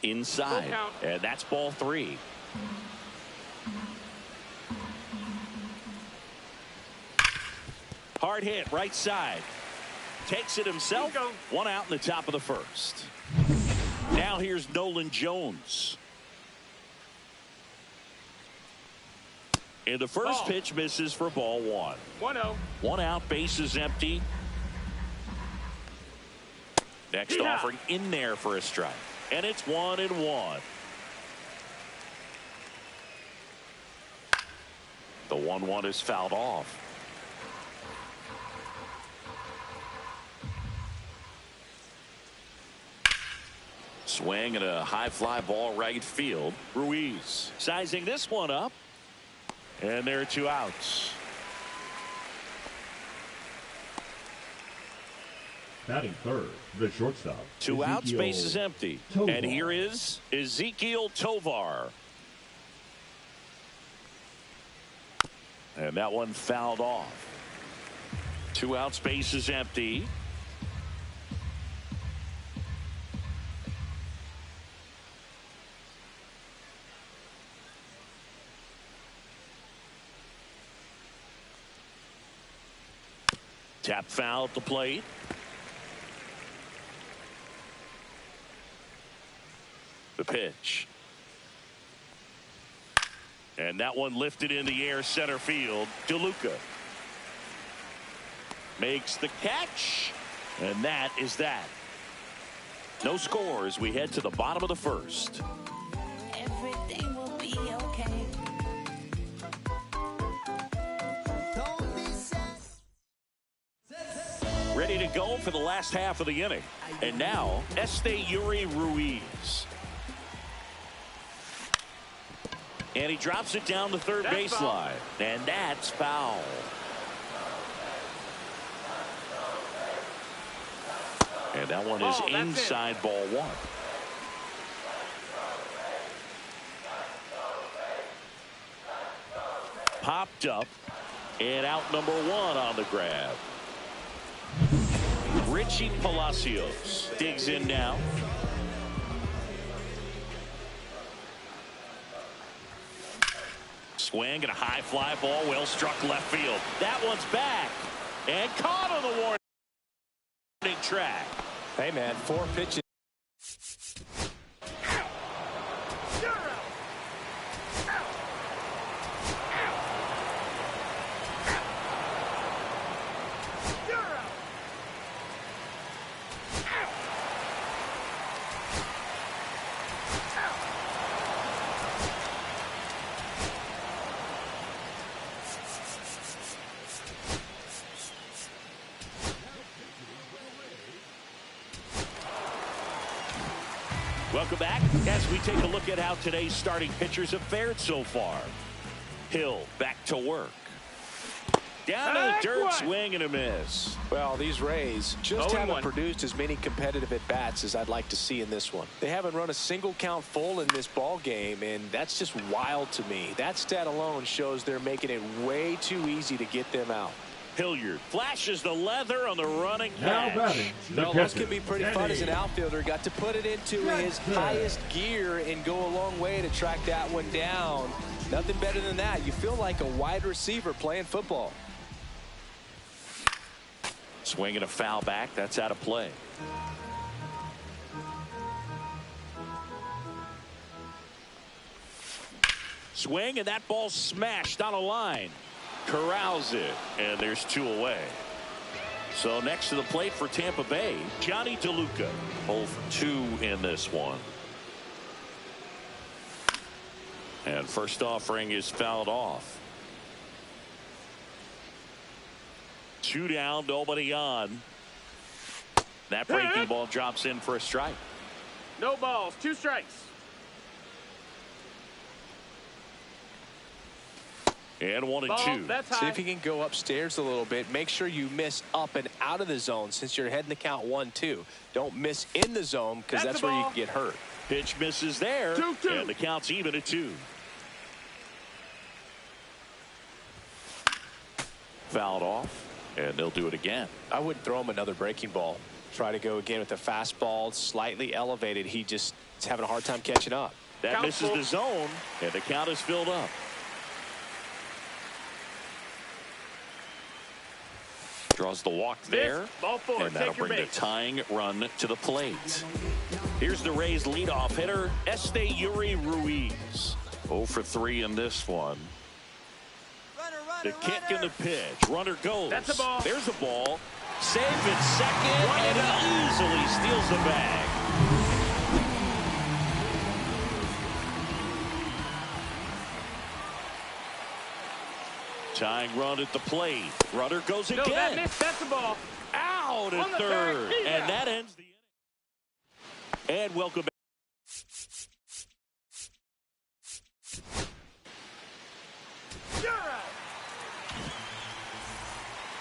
Inside. And that's ball 3. Hard hit right side. Takes it himself. 1 out in the top of the first. Now here's Nolan Jones. And the first pitch misses for ball 1. 1-0. 1 out, bases empty. Next offering in there for a strike. And it's 1-1. The 1-1 is fouled off. Swing and a high fly ball right field. Ruiz sizing this one up. And there are 2 outs. Batting third, the shortstop. 2 outs, base is empty. Tovar. And here is Ezequiel Tovar. And that one fouled off. 2 outs, base is empty. Tap foul at the plate. The pitch. And that one lifted in the air center field. DeLuca makes the catch. And that is that. No score as we head to the bottom of the first. Everything will be okay. Ready to go for the last half of the inning. And now, Yuri Ruiz. And he drops it down the third baseline. And that's foul. And that one is inside ball 1. Popped up. And out number 1 on the grab. Richie Palacios digs in now. Swing and a high fly ball, well struck left field. That one's back and caught on the warning track. Hey man, 4 pitches. Welcome back as we take a look at how today's starting pitchers have fared so far. Hill back to work. Down to the dirt, swing and a miss. Well, these Rays just haven't produced as many competitive at-bats as I'd like to see in this one. They haven't run a single count full in this ball game, and that's just wild to me. That stat alone shows they're making it way too easy to get them out. Hilliard flashes the leather on the running catch. Now batting, Well, those can be pretty fun as an outfielder. Got to put it into his highest gear and go a long way to track that one down. Nothing better than that. You feel like a wide receiver playing football. Swing and a foul back. That's out of play. Swing, and that ball smashed on a line. Corrals it, and there's 2 away. So next to the plate for Tampa Bay, Johnny DeLuca. 0 for 2 in this one. And first offering is fouled off. 2 down, nobody on. That breaking ball drops in for a strike. No balls, 2 strikes. And 1 and 2. That's high. See if you can go upstairs a little bit. Make sure you miss up and out of the zone since you're heading the count 1-2. Don't miss in the zone because that's where you can get hurt. Pitch misses there. 2-2. And the count's even at 2. Fouled off. And they'll do it again. I wouldn't throw him another breaking ball. Try to go again with the fastball slightly elevated. He just is having a hard time catching up. That Count misses full. the zone. And the count is filled up. Draws the walk there. Ball 4. And that'll Take your bring the base. tying run to the plate. Here's the Rays leadoff hitter, Yuri Ruiz. 0 for 3 in this one. The kick and the pitch. Runner goes. That's a ball. There's a ball. Safe at second, and he easily steals the bag. Tying run at the plate. Runner goes again. No, that missed. That's a ball. Out at On the third. back. And that ends the inning. And welcome back.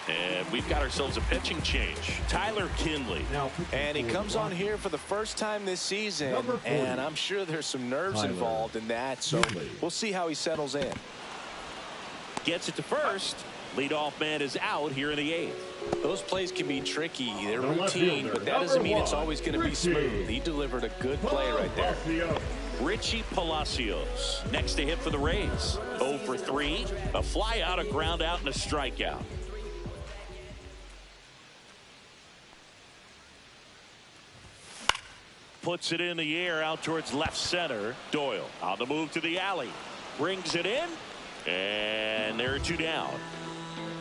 And we've got ourselves a pitching change. Tyler Kinley. And he comes on here for the first time this season, and I'm sure there's some nerves involved in that, so we'll see how he settles in. Gets it to first. Leadoff man is out here in the 8th. Those plays can be tricky. They're routine, but that doesn't mean it's always going to be smooth. He delivered a good play right there. Richie Palacios next to hit for the Rays. 0 for 3. A fly out, a ground out, and a strikeout. Puts it in the air out towards left center. Doyle on the move to the alley. Brings it in. And there are 2 down.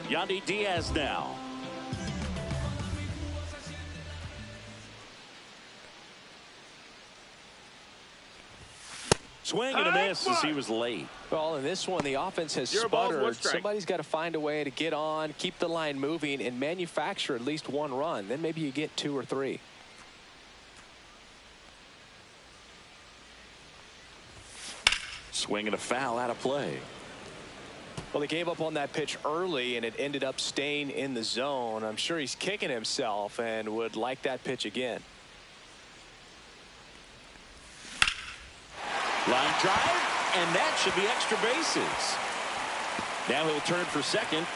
Yandy Diaz now. Swing and a miss as he was late. Well, in this one, the offense has Your ball's 1 sputtered. strike. Somebody's got to find a way to get on, keep the line moving, and manufacture at least 1 run. Then maybe you get 2 or 3. Swing and a foul out of play. Well, he gave up on that pitch early, and it ended up staying in the zone. I'm sure he's kicking himself and would like that pitch again. Line drive, and that should be extra bases. Now he'll turn for second.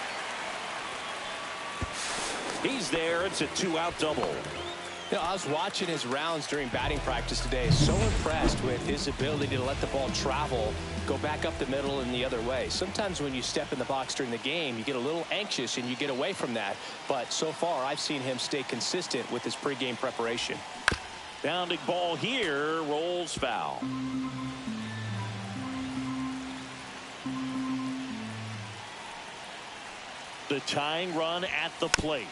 He's there. It's a 2-out double. You know, I was watching his rounds during batting practice today. So impressed with his ability to let the ball travel, go back up the middle and the other way. Sometimes when you step in the box during the game, you get a little anxious and you get away from that. But so far, I've seen him stay consistent with his pregame preparation. Bounding ball here, rolls foul. The tying run at the plate.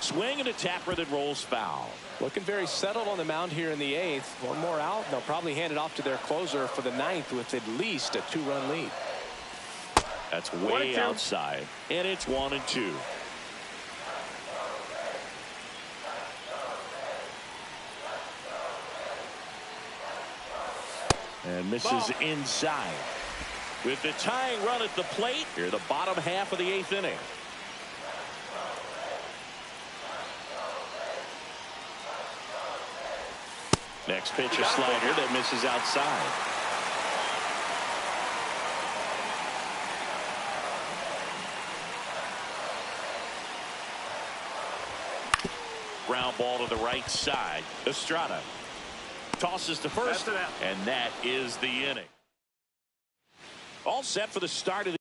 Swing and a tapper that rolls foul. Looking very settled on the mound here in the 8th. 1 more out. They'll probably hand it off to their closer for the 9th with at least a 2-run lead. That's way outside. And it's 1 and 2. And misses inside. With the tying run at the plate, here the bottom half of the 8th inning. Next pitch, a slider that misses outside. Ground ball to the right side. Estrada tosses to first, and that is the inning. All set for the start of the.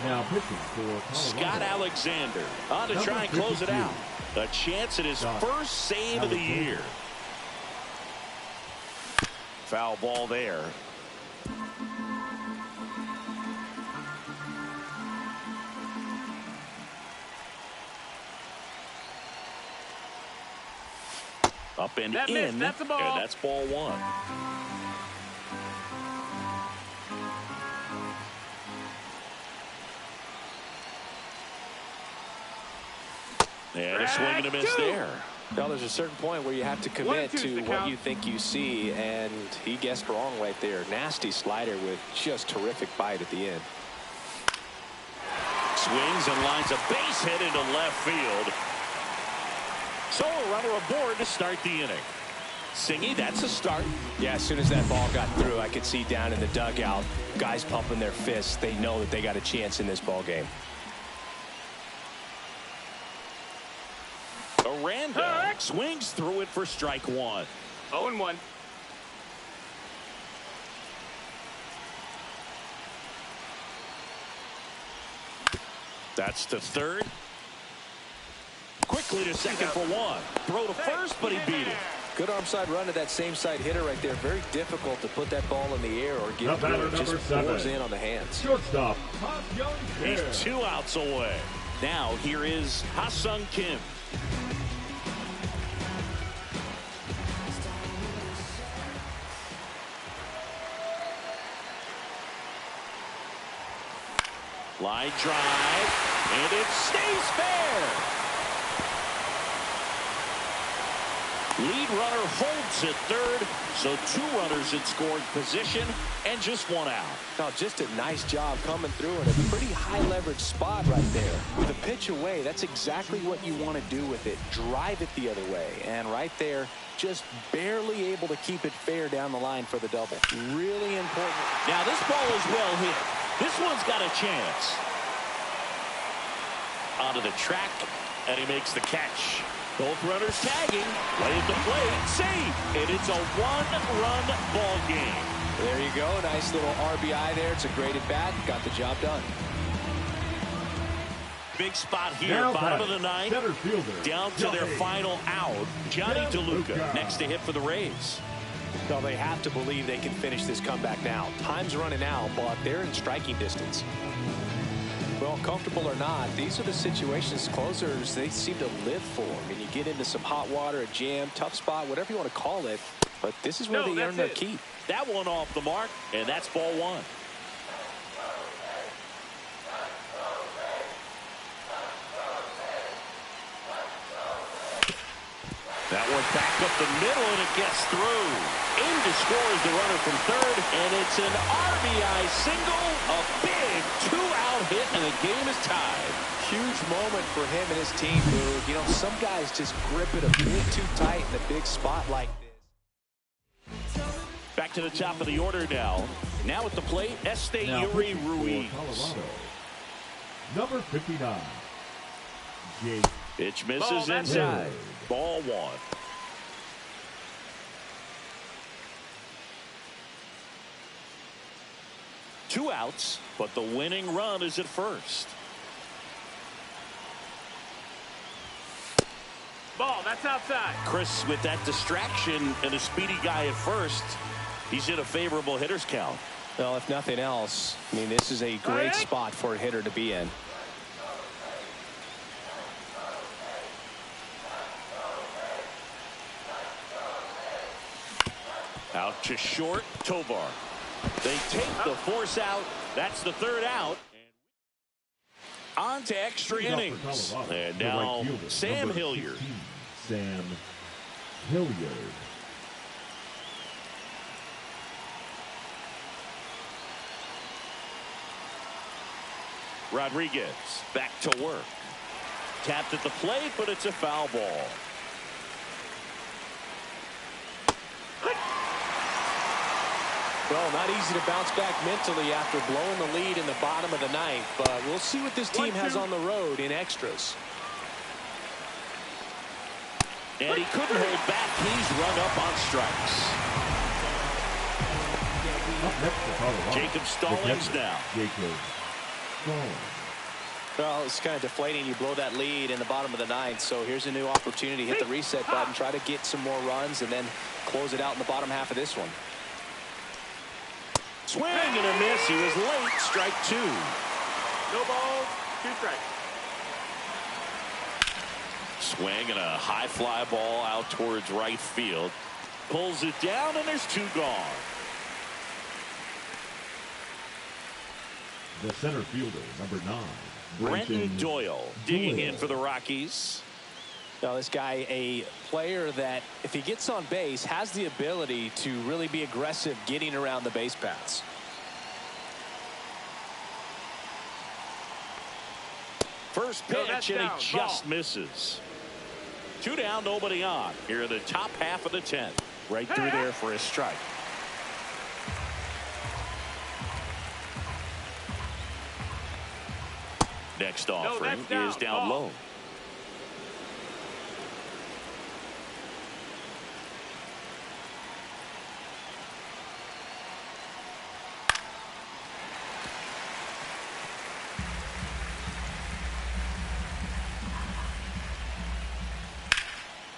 Now pitching for Colorado, Scott Alexander on to try and close it out. A chance at his first save of the year. Foul ball there. Up and That in, missed. That's a ball. and that's ball 1. And a swing and a miss there. Well, there's a certain point where you have to commit to what you think you see, and he guessed wrong right there. Nasty slider with just terrific bite at the end. Swings and lines a base hit into left field. So a runner aboard to start the inning. Singy, that's a start. Yeah, as soon as that ball got through, I could see down in the dugout, guys pumping their fists. They know that they got a chance in this ball game. Aranda swings through it for strike 1. 0-1. That's to third. Quickly to second for 1. Throw to first, but he beat it. Good arm side run to that same side hitter right there. Very difficult to put that ball in the air or get through. It just pours in on the hands. shortstop, He's 2 outs away. Now here is Ha-Sung Kim. Line drive, and it stays fair. Lead runner holds at third, so 2 runners in scoring position and just 1 out. Now, just a nice job coming through in a pretty high leverage spot right there. With a pitch away, that's exactly what you want to do with it. Drive it the other way. And right there, just barely able to keep it fair down the line for the double. Really important. Now this ball is well hit. This one's got a chance. Onto the track, and he makes the catch. Both runners tagging, lay at the plate, save, and it's a 1-run ball game. There you go, nice little RBI there. It's a great at bat, got the job done. Big spot here, Now bottom of the 9th, center fielder, down to their final out. Johnny DeLuca next to hit for the Rays. Well, they have to believe they can finish this comeback now. Time's running out, but they're in striking distance. Well, comfortable or not, these are the situations closers they seem to live for. I mean, you get into some hot water, a jam, tough spot, whatever you want to call it, but this is where they earn their keep. That one off the mark, and that's ball 1. That one back up the middle, and it gets through. In to score is the runner from third, and it's an RBI single, a big 2-out hit, and the game is tied. Huge moment for him and his team, Lou. You know, some guys just grip it a bit too tight in a big spot like this. Back to the top of the order now. Now at the plate, Yuri Ruiz. Number 59, Jake. Pitch misses inside. Ball 1. Two outs, but the winning run is at first. Ball, that's outside. Chris with that distraction and a speedy guy at first. He's in a favorable hitter's count. Well, if nothing else, I mean, this is a great spot for a hitter to be in. Out to short, Tovar. They take the force out. That's the 3rd out. On to extra innings. And now Sam Hilliard. Sam Hilliard. Rodriguez back to work. Tapped at the plate, but it's a foul ball. Well, not easy to bounce back mentally after blowing the lead in the bottom of the ninth, but we'll see what this team has on the road in extras. And he couldn't hold back. He's run up on strikes. Up next for Colorado, Jacob Stallings now. Jacob Stallings. Well, it's kind of deflating. You blow that lead in the bottom of the ninth, so here's a new opportunity. Hit the reset button, try to get some more runs, and then close it out in the bottom half of this one. Swing and a miss. He was late. Strike two. No balls, 2 strikes. Swing and a high fly ball out towards right field. Pulls it down, and there's 2 gone. The center fielder, number 9. Brenton Doyle digging in for the Rockies. Now, this guy, a player that, if he gets on base, has the ability to really be aggressive getting around the base paths. First pitch, and he just misses. 2 down, nobody on. Here in the top half of the 10th. Right through there for a strike. Next offering is down low.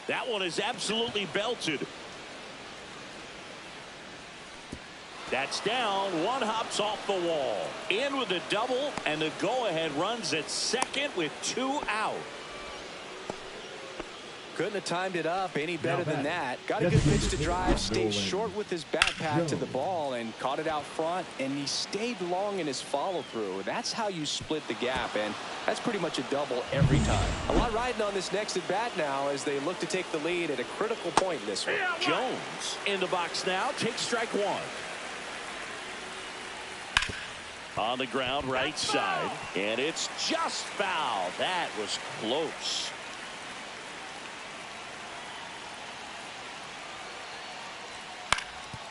That one is absolutely belted. That's down. One hops off the wall. In with a double, and the go-ahead runs at second with 2 out. Couldn't have timed it up any better than that. Got a good pitch to drive, stayed short with his backpack to the ball, and caught it out front, and he stayed long in his follow-through. That's how you split the gap, and that's pretty much a double every time. A lot riding on this next at-bat now as they look to take the lead at a critical point in this one. Jones in the box now. Takes strike 1. On the ground, right side, and it's just foul. That was close.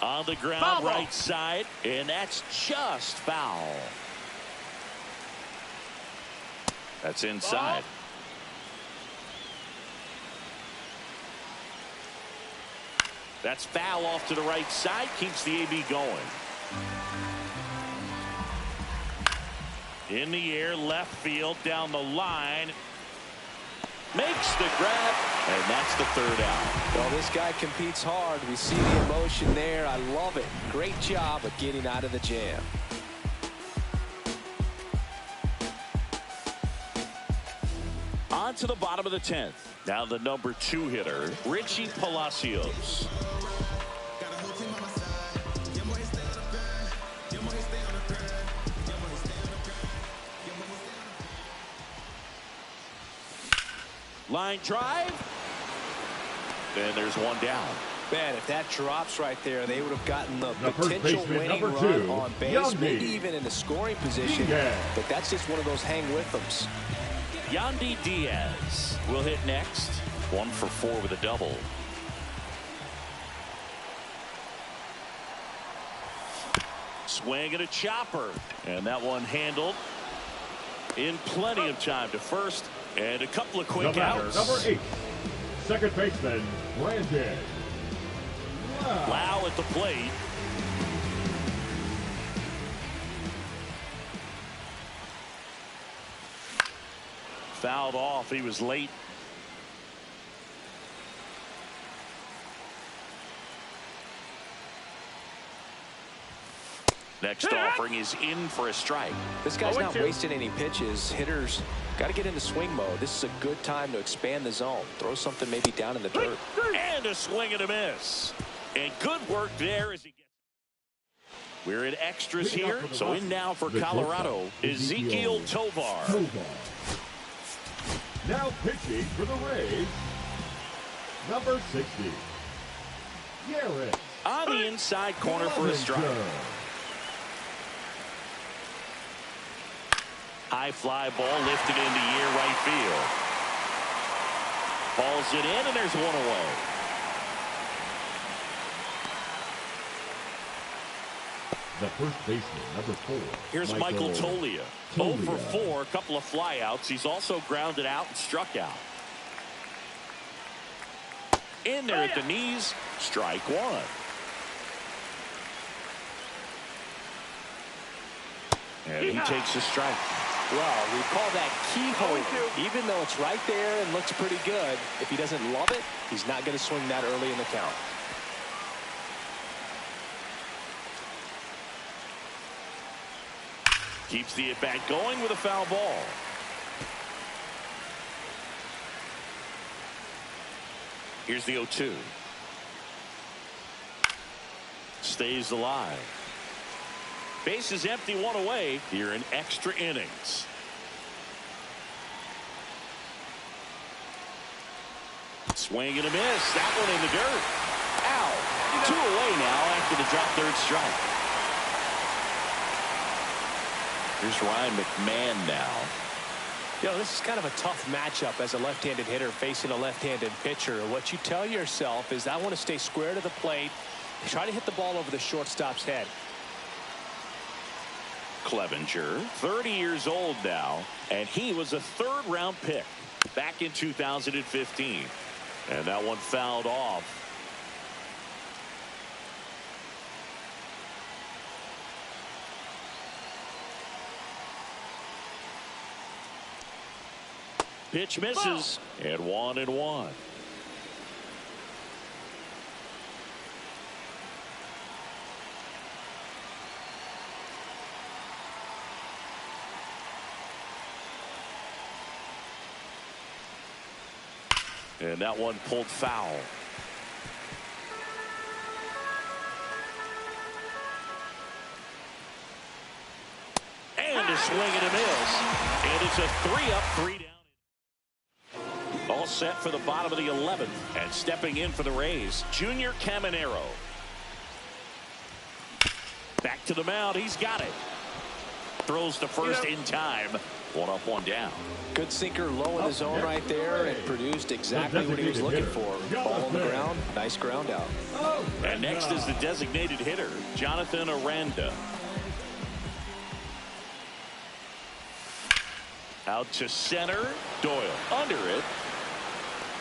On the ground, right side, and that's just foul. That's inside. That's foul off to the right side. Keeps the AB going. In the air, left field, down the line. Makes the grab, and that's the 3rd out. Well, this guy competes hard. We see the emotion there. I love it. Great job of getting out of the jam. On to the bottom of the 10th. Now the number 2 hitter, Richie Palacios. Line drive. And there's 1 down. Man, if that drops right there, they would have gotten the potential baseman, winning number run 2, on base, maybe even in the scoring position. But that's just one of those hang-with-ems. Yandy Diaz will hit next. 1 for 4 with a double. Swing and a chopper. And that one handled in plenty of time to first. And a couple of quick outs. Number 8, second baseman, Brandon Lau at the plate. Fouled off. He was late. Next offering is in for a strike. This guy's not wasting any pitches. Hitters got to get into swing mode. This is a good time to expand the zone. Throw something maybe down in the dirt. And a swing and a miss. And good work there as he gets. We're in extras here. So in now for Colorado, Ezequiel Tovar. Now pitching for the Rays, number 60. Garrett. On the inside corner for a strike. High fly ball lifted into near right field. Balls it in, and there's one away. The first baseman, number 4. Here's Michael Tolia. 0 for 4, a couple of flyouts. He's also grounded out and struck out. In there at the knees, strike one. And he takes a strike. Well, we call that keyhole. Even though it's right there and looks pretty good, if he doesn't love it, he's not going to swing that early in the count. Keeps the at-bat going with a foul ball. Here's the 0-2. Stays alive. Base is empty, one away here in extra innings. Swing and a miss. That one in the dirt. Ow. 2 away now after the drop third strike. Here's Ryan McMahon now. You know, this is kind of a tough matchup as a left-handed hitter facing a left-handed pitcher. What you tell yourself is I want to stay square to the plate, try to hit the ball over the shortstop's head. Clevenger, 30 years old now, and he was a third-round pick back in 2015. And that one fouled off. Pitch misses, and 1-1. And that one pulled foul. And a swing and a miss. And it's a 3-up, 3 down. All set for the bottom of the 11th. And stepping in for the Rays, Junior Caminero. Back to the mound. He's got it. Throws to first in time. 1 up, 1 down. Good sinker low in the zone right there and produced exactly what he was looking for. Ball on the ground. Nice ground out. And next is the designated hitter, Jonathan Aranda. Out to center. Doyle under it.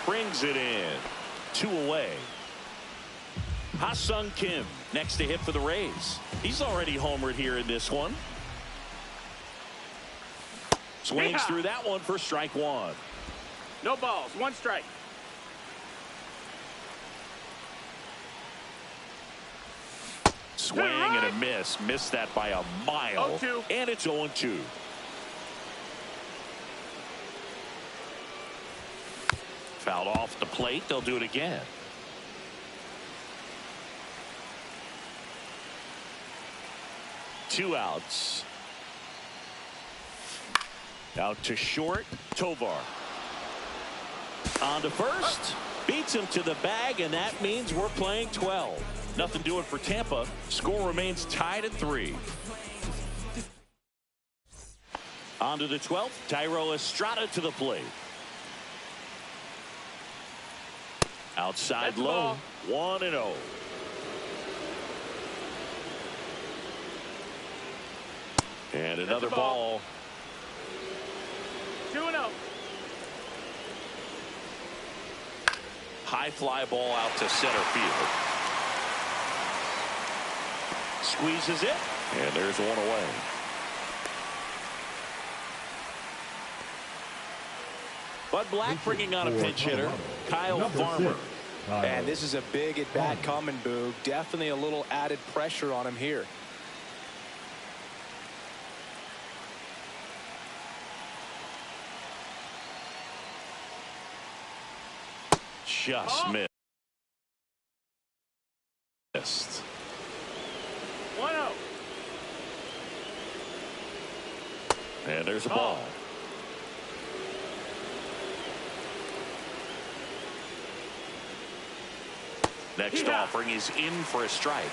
Brings it in. 2 away. Ha-Sung Kim next to hit for the Rays. He's already homered here in this one. Swings through that one for strike 1. No balls, 1 strike. Swing and a miss. Missed that by a mile. 0-2. And it's 0-2. Fouled off the plate. They'll do it again. Two outs. Out to short. Tovar. On to first. Beats him to the bag, and that means we're playing 12. Nothing doing for Tampa. Score remains tied at 3. On to the 12th. Thairo Estrada to the plate. Outside low. 1-0. And another ball. 2-0. High fly ball out to center field. Squeezes it. And there's 1 away. Bud Black bringing on a pinch hitter, Kyle Farmer. And this is a big at bat coming, Boog. Definitely a little added pressure on him here. Just missed. 1-0. And there's a ball. Next offering is in for a strike.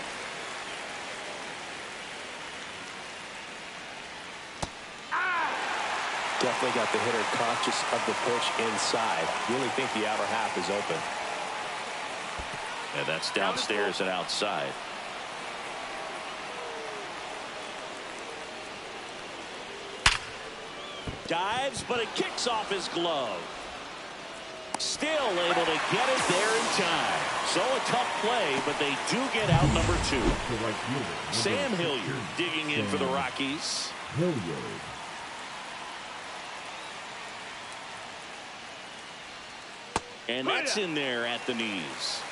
Definitely got the hitter conscious of the pitch inside. Really think the outer half is open. And that's downstairs and outside. Dives, but it kicks off his glove. Still able to get it there in time. So a tough play, but they do get out number 2. Sam Hilliard digging in for the Rockies. And that's in there at the knees.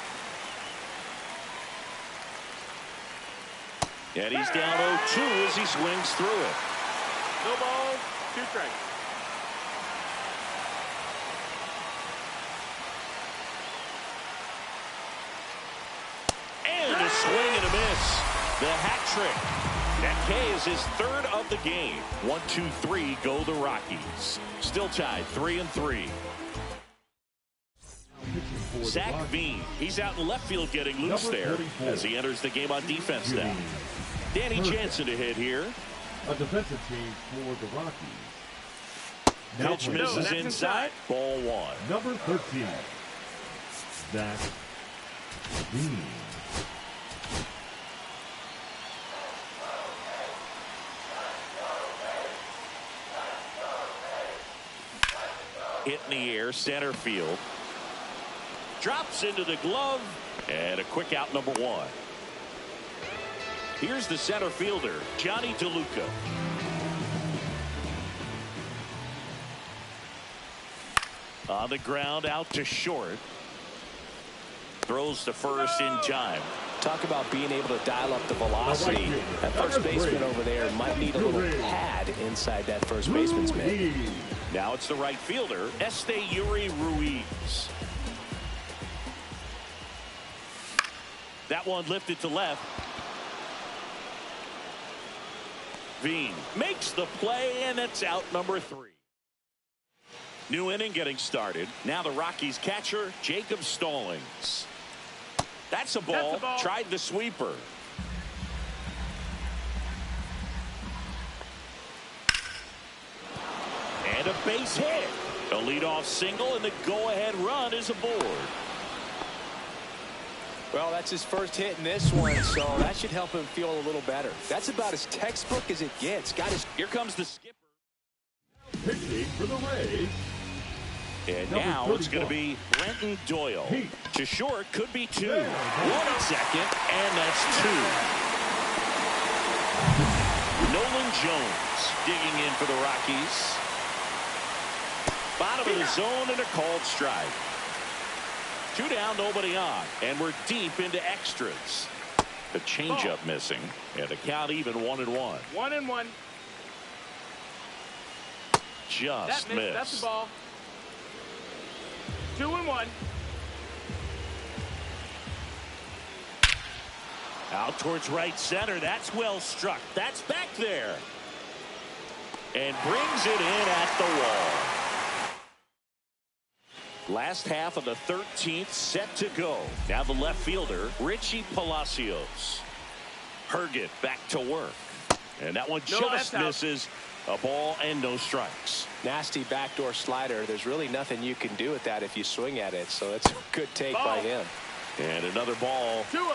And he's down 0-2 as he swings through it. No ball, 2 strikes. And a swing and a miss. The hat trick. That K is his 3rd of the game. 1, 2, 3 go the Rockies. Still tied 3-3. Zach Veen. He's out in left field getting loose there as he enters the game on defense now. Danny Jansen to hit here. A defensive change for the Rockies. Pitch misses inside. Ball 1. Number 13. Zach Veen. Hit in the air, center field. Drops into the glove, and a quick out number 1. Here's the center fielder, Johnny DeLuca. On the ground, out to short. Throws to first in time. Talk about being able to dial up the velocity. That first baseman over there might need a little pad inside that first baseman's mitt. Now it's the right fielder, Esteury Ruiz. That one lifted to left. Veen makes the play, and it's out number 3. New inning getting started. Now the Rockies catcher, Jacob Stallings. That's a ball. Tried the sweeper. And a base hit. A leadoff single, and the go-ahead run is aboard. Well, that's his first hit in this one, so that should help him feel a little better. That's about as textbook as it gets. Here comes the skipper. Pitching for the Rays. And now it's going to be Brenton Doyle. To short, could be 2. 1 at second, and that's 2. Nolan Jones digging in for the Rockies. Bottom of the zone and a called strike. 2 down, nobody on, and we're deep into extras. The changeup missing, and the count even 1-1. 1-1. Just missed. That's the ball. 2-1. Out towards right center. That's well struck. That's back there. And brings it in at the wall. Last half of the 13th set to go. Now the left fielder, Richie Palacios. Herget back to work. And that one just misses. A ball and no strikes. Nasty backdoor slider. There's really nothing you can do with that if you swing at it. So it's a good take by him. And another ball. 2-0.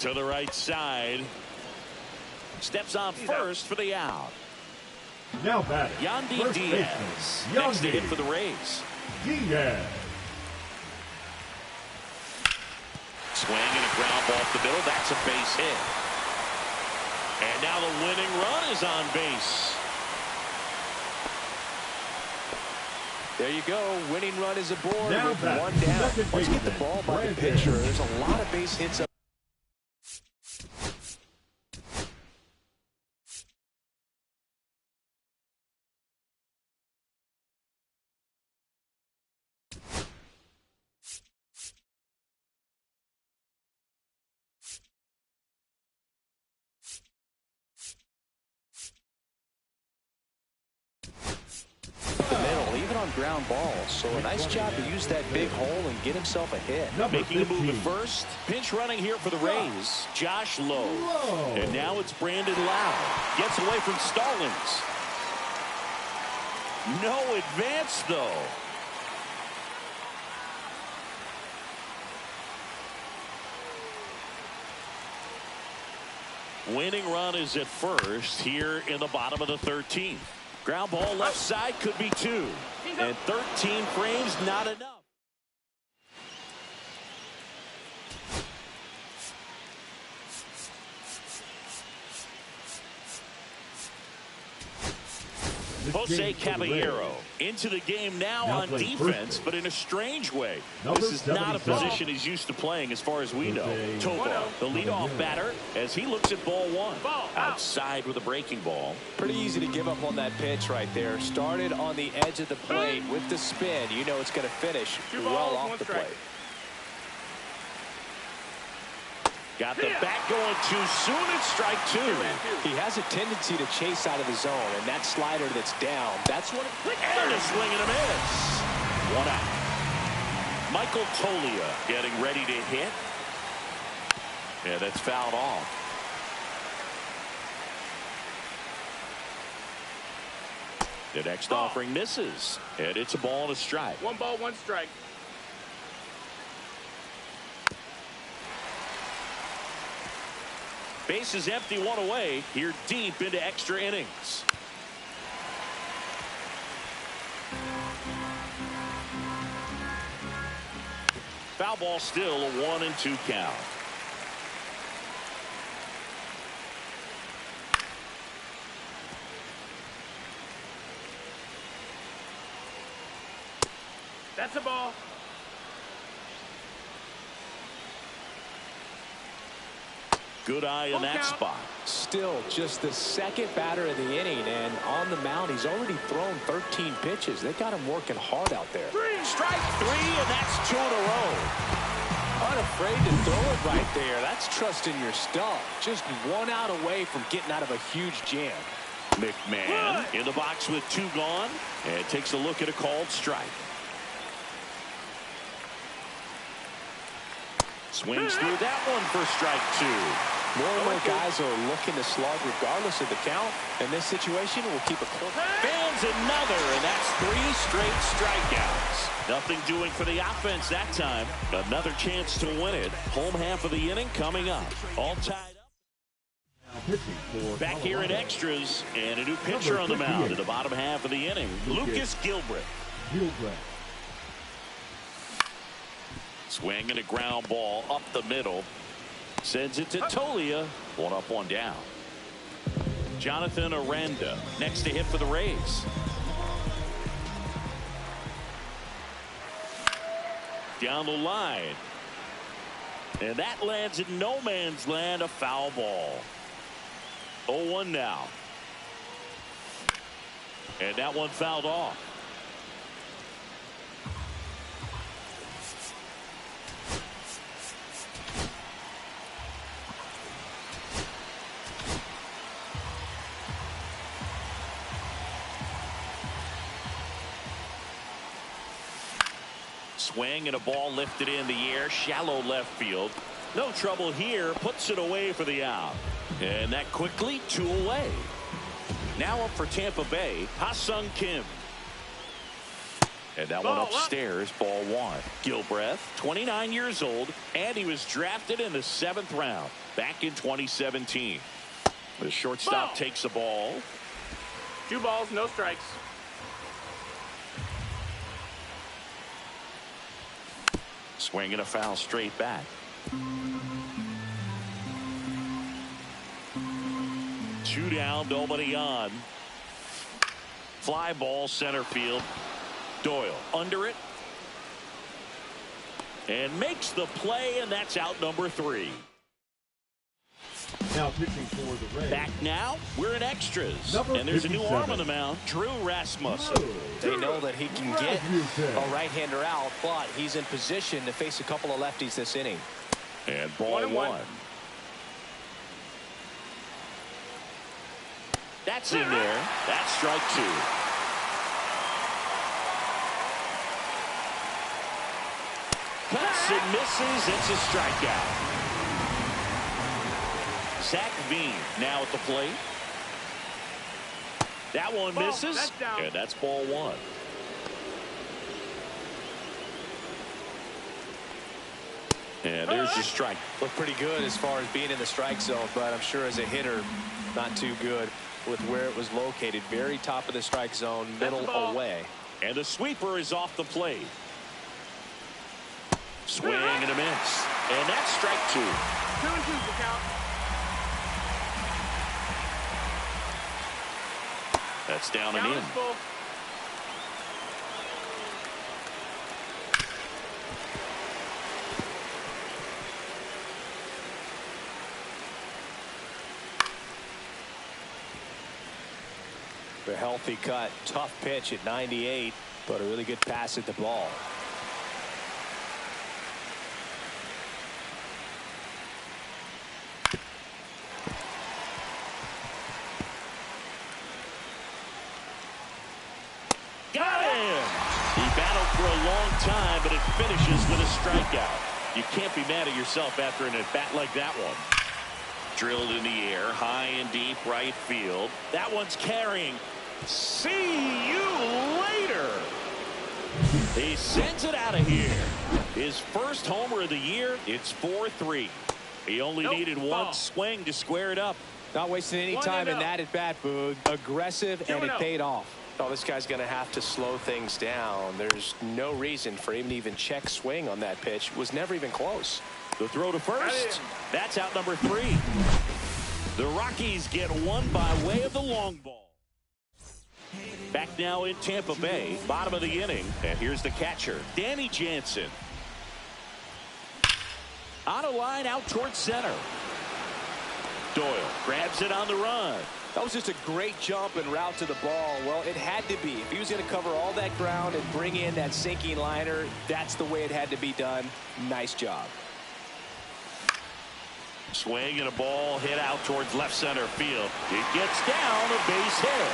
To the right side. Steps on first for the out. Now batting. Yandy Diaz. Next to hit for the Rays. Diaz. Swing and a ground ball off the middle. That's a base hit. And now the winning run is on base. There you go. Winning run is aboard Now with back. 1 down. Second Once you get the baseman, ball by the Brandon. pitcher, there's a lot of base hits up. The middle, even on ground balls. So a nice job to use that big hole and get himself a hit. Making a move at first. Pinch running here for the Rays. Josh Lowe. And now it's Brandon Lau. Gets away from Stallings. No advance, though. Winning run is at first here in the bottom of the 13th. Ground ball left side could be 2. And 13 frames, not enough. Jose Caballero into the game now on defense, but in a strange way. This is not a position he's used to playing as far as we know. Tovar, the leadoff batter, as he looks at ball 1. Outside with a breaking ball. Pretty easy to give up on that pitch right there. Started on the edge of the plate with the spin. You know it's going to finish well off the plate. Got the bat going too soon. It's strike 2. He has a tendency to chase out of the zone, and that slider that's down, that's what it... And a swing and a miss. 1 out. Michael Tolia getting ready to hit. Yeah, that's fouled off. The next offering misses, and it's a ball and a strike. 1 ball, 1 strike. Base is empty, 1 away. Here deep into extra innings. Foul ball still, a 1-2 count. That's a ball. Good eye in that spot. Still just the second batter of the inning, and on the mound he's already thrown 13 pitches. They got him working hard out there. Strike 3, and that's 2 in a row. Unafraid to throw it right there. That's trusting your stuff. Just 1 out away from getting out of a huge jam. McMahon in the box with 2 gone, and takes a look at a called strike. Swings through that one for strike 2. More and more guys are looking to slug regardless of the count. In this situation, we'll keep it close. Fans another, and that's 3 straight strikeouts. Nothing doing for the offense that time. Another chance to win it. Home half of the inning coming up. All tied up. Back here in extras, and a new pitcher on the mound in the bottom half of the inning. Lucas Gilbreth. Swing and a ground ball up the middle. Sends it to Tolia. 1 up, 1 down. Jonathan Aranda next to hit for the Rays. Down the line. And that lands in no man's land, a foul ball. 0-1 now. And that one fouled off. Swing and a ball lifted in the air, shallow left field. No trouble here, puts it away for the out. And that quickly 2 away. Now up for Tampa Bay, Ha-Sung Kim. And that one upstairs, ball 1. Gilbreth, 29 years old, and he was drafted in the 7th round back in 2017. The shortstop takes the ball. 2 balls, no strikes. Swing and a foul straight back. 2 down, nobody on. Fly ball center field. Doyle under it. And makes the play, and that's out number 3. Now pitching for the Rays. Back now, we're in extras. And there's a new arm on the mound, Drew Rasmussen. They know that he can get a right-hander out, but he's in position to face a couple of lefties this inning. And ball 1. That's in there. That's strike 2. Cuts and misses. It's a strikeout. Zach Veen now at the plate. That one misses. That's down. And that's ball one. And there's your strike. Looked pretty good as far as being in the strike zone, but I'm sure as a hitter, not too good with where it was located. Very top of the strike zone, middle away. And the sweeper is off the plate. Swing and a miss. And that's strike two. 2-2 the count. That's down and Count in. is full. A healthy cut, tough pitch at 98, but a really good pass at the ball. Got him! He battled for a long time, but it finishes with a strikeout. You can't be mad at yourself after an at-bat like that one. Drilled in the air, high and deep right field. That one's carrying. See you later. He sends it out of here. His first homer of the year. It's 4-3. He only needed one swing to square it up. Not wasting any time in that at bat, Boog. Aggressive, and it paid off. Oh, this guy's going to have to slow things down. There's no reason for him to even check swing on that pitch. It was never even close. The throw to first. That's out number 3. The Rockies get one by way of the long ball. Back now in Tampa Bay, bottom of the inning. And here's the catcher, Danny Jansen. On a line out towards center. Doyle grabs it on the run. That was just a great jump and route to the ball. Well, it had to be. If he was going to cover all that ground and bring in that sinking liner, that's the way it had to be done. Nice job. Swing and a ball hit out towards left center field. It gets down, a base hit.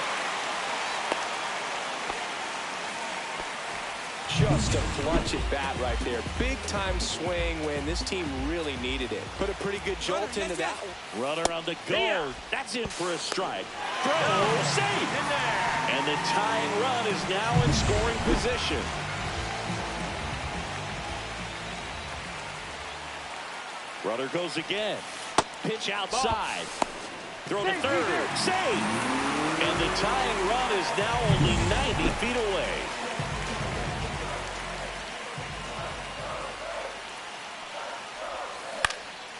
Just a clutch at bat right there. Big time swing when this team really needed it. Put a pretty good jolt into that one. Runner on the go. That's in for a strike. Throw, safe. In there. And the tying run is now in scoring position. Runner goes again. Pitch outside. Throw to third. Safe. And the tying run is now only 90 feet away.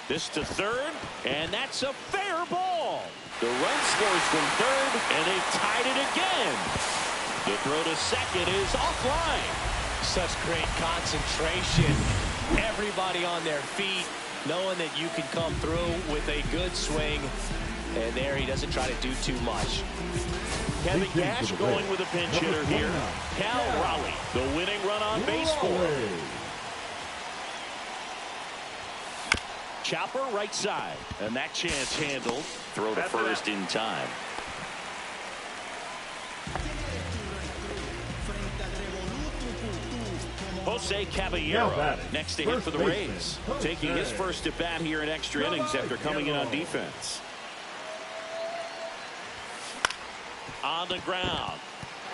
This to third, and that's a fair ball. The run scores from third, and they tied it again. The throw to second is offline. Such great concentration. Everybody on their feet, knowing that you can come through with a good swing. And there he doesn't try to do too much. Kevin Cash going with a pinch hitter here. Cal Raleigh, the winning run on base for. Chopper right side, and that chance handled. Throw to first in time. Jose Caballero next to hit for the Rays, taking his first at bat here in extra innings after coming in on defense. On the ground,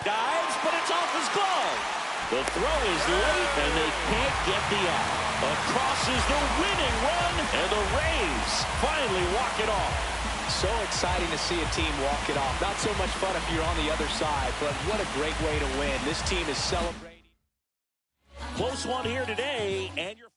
dives, but it's off his glove. The throw is late, and they can't get the out. Across is the winning run, and the Rays finally walk it off. So exciting to see a team walk it off. Not so much fun if you're on the other side, but what a great way to win. This team is celebrating. Close one here today, and you're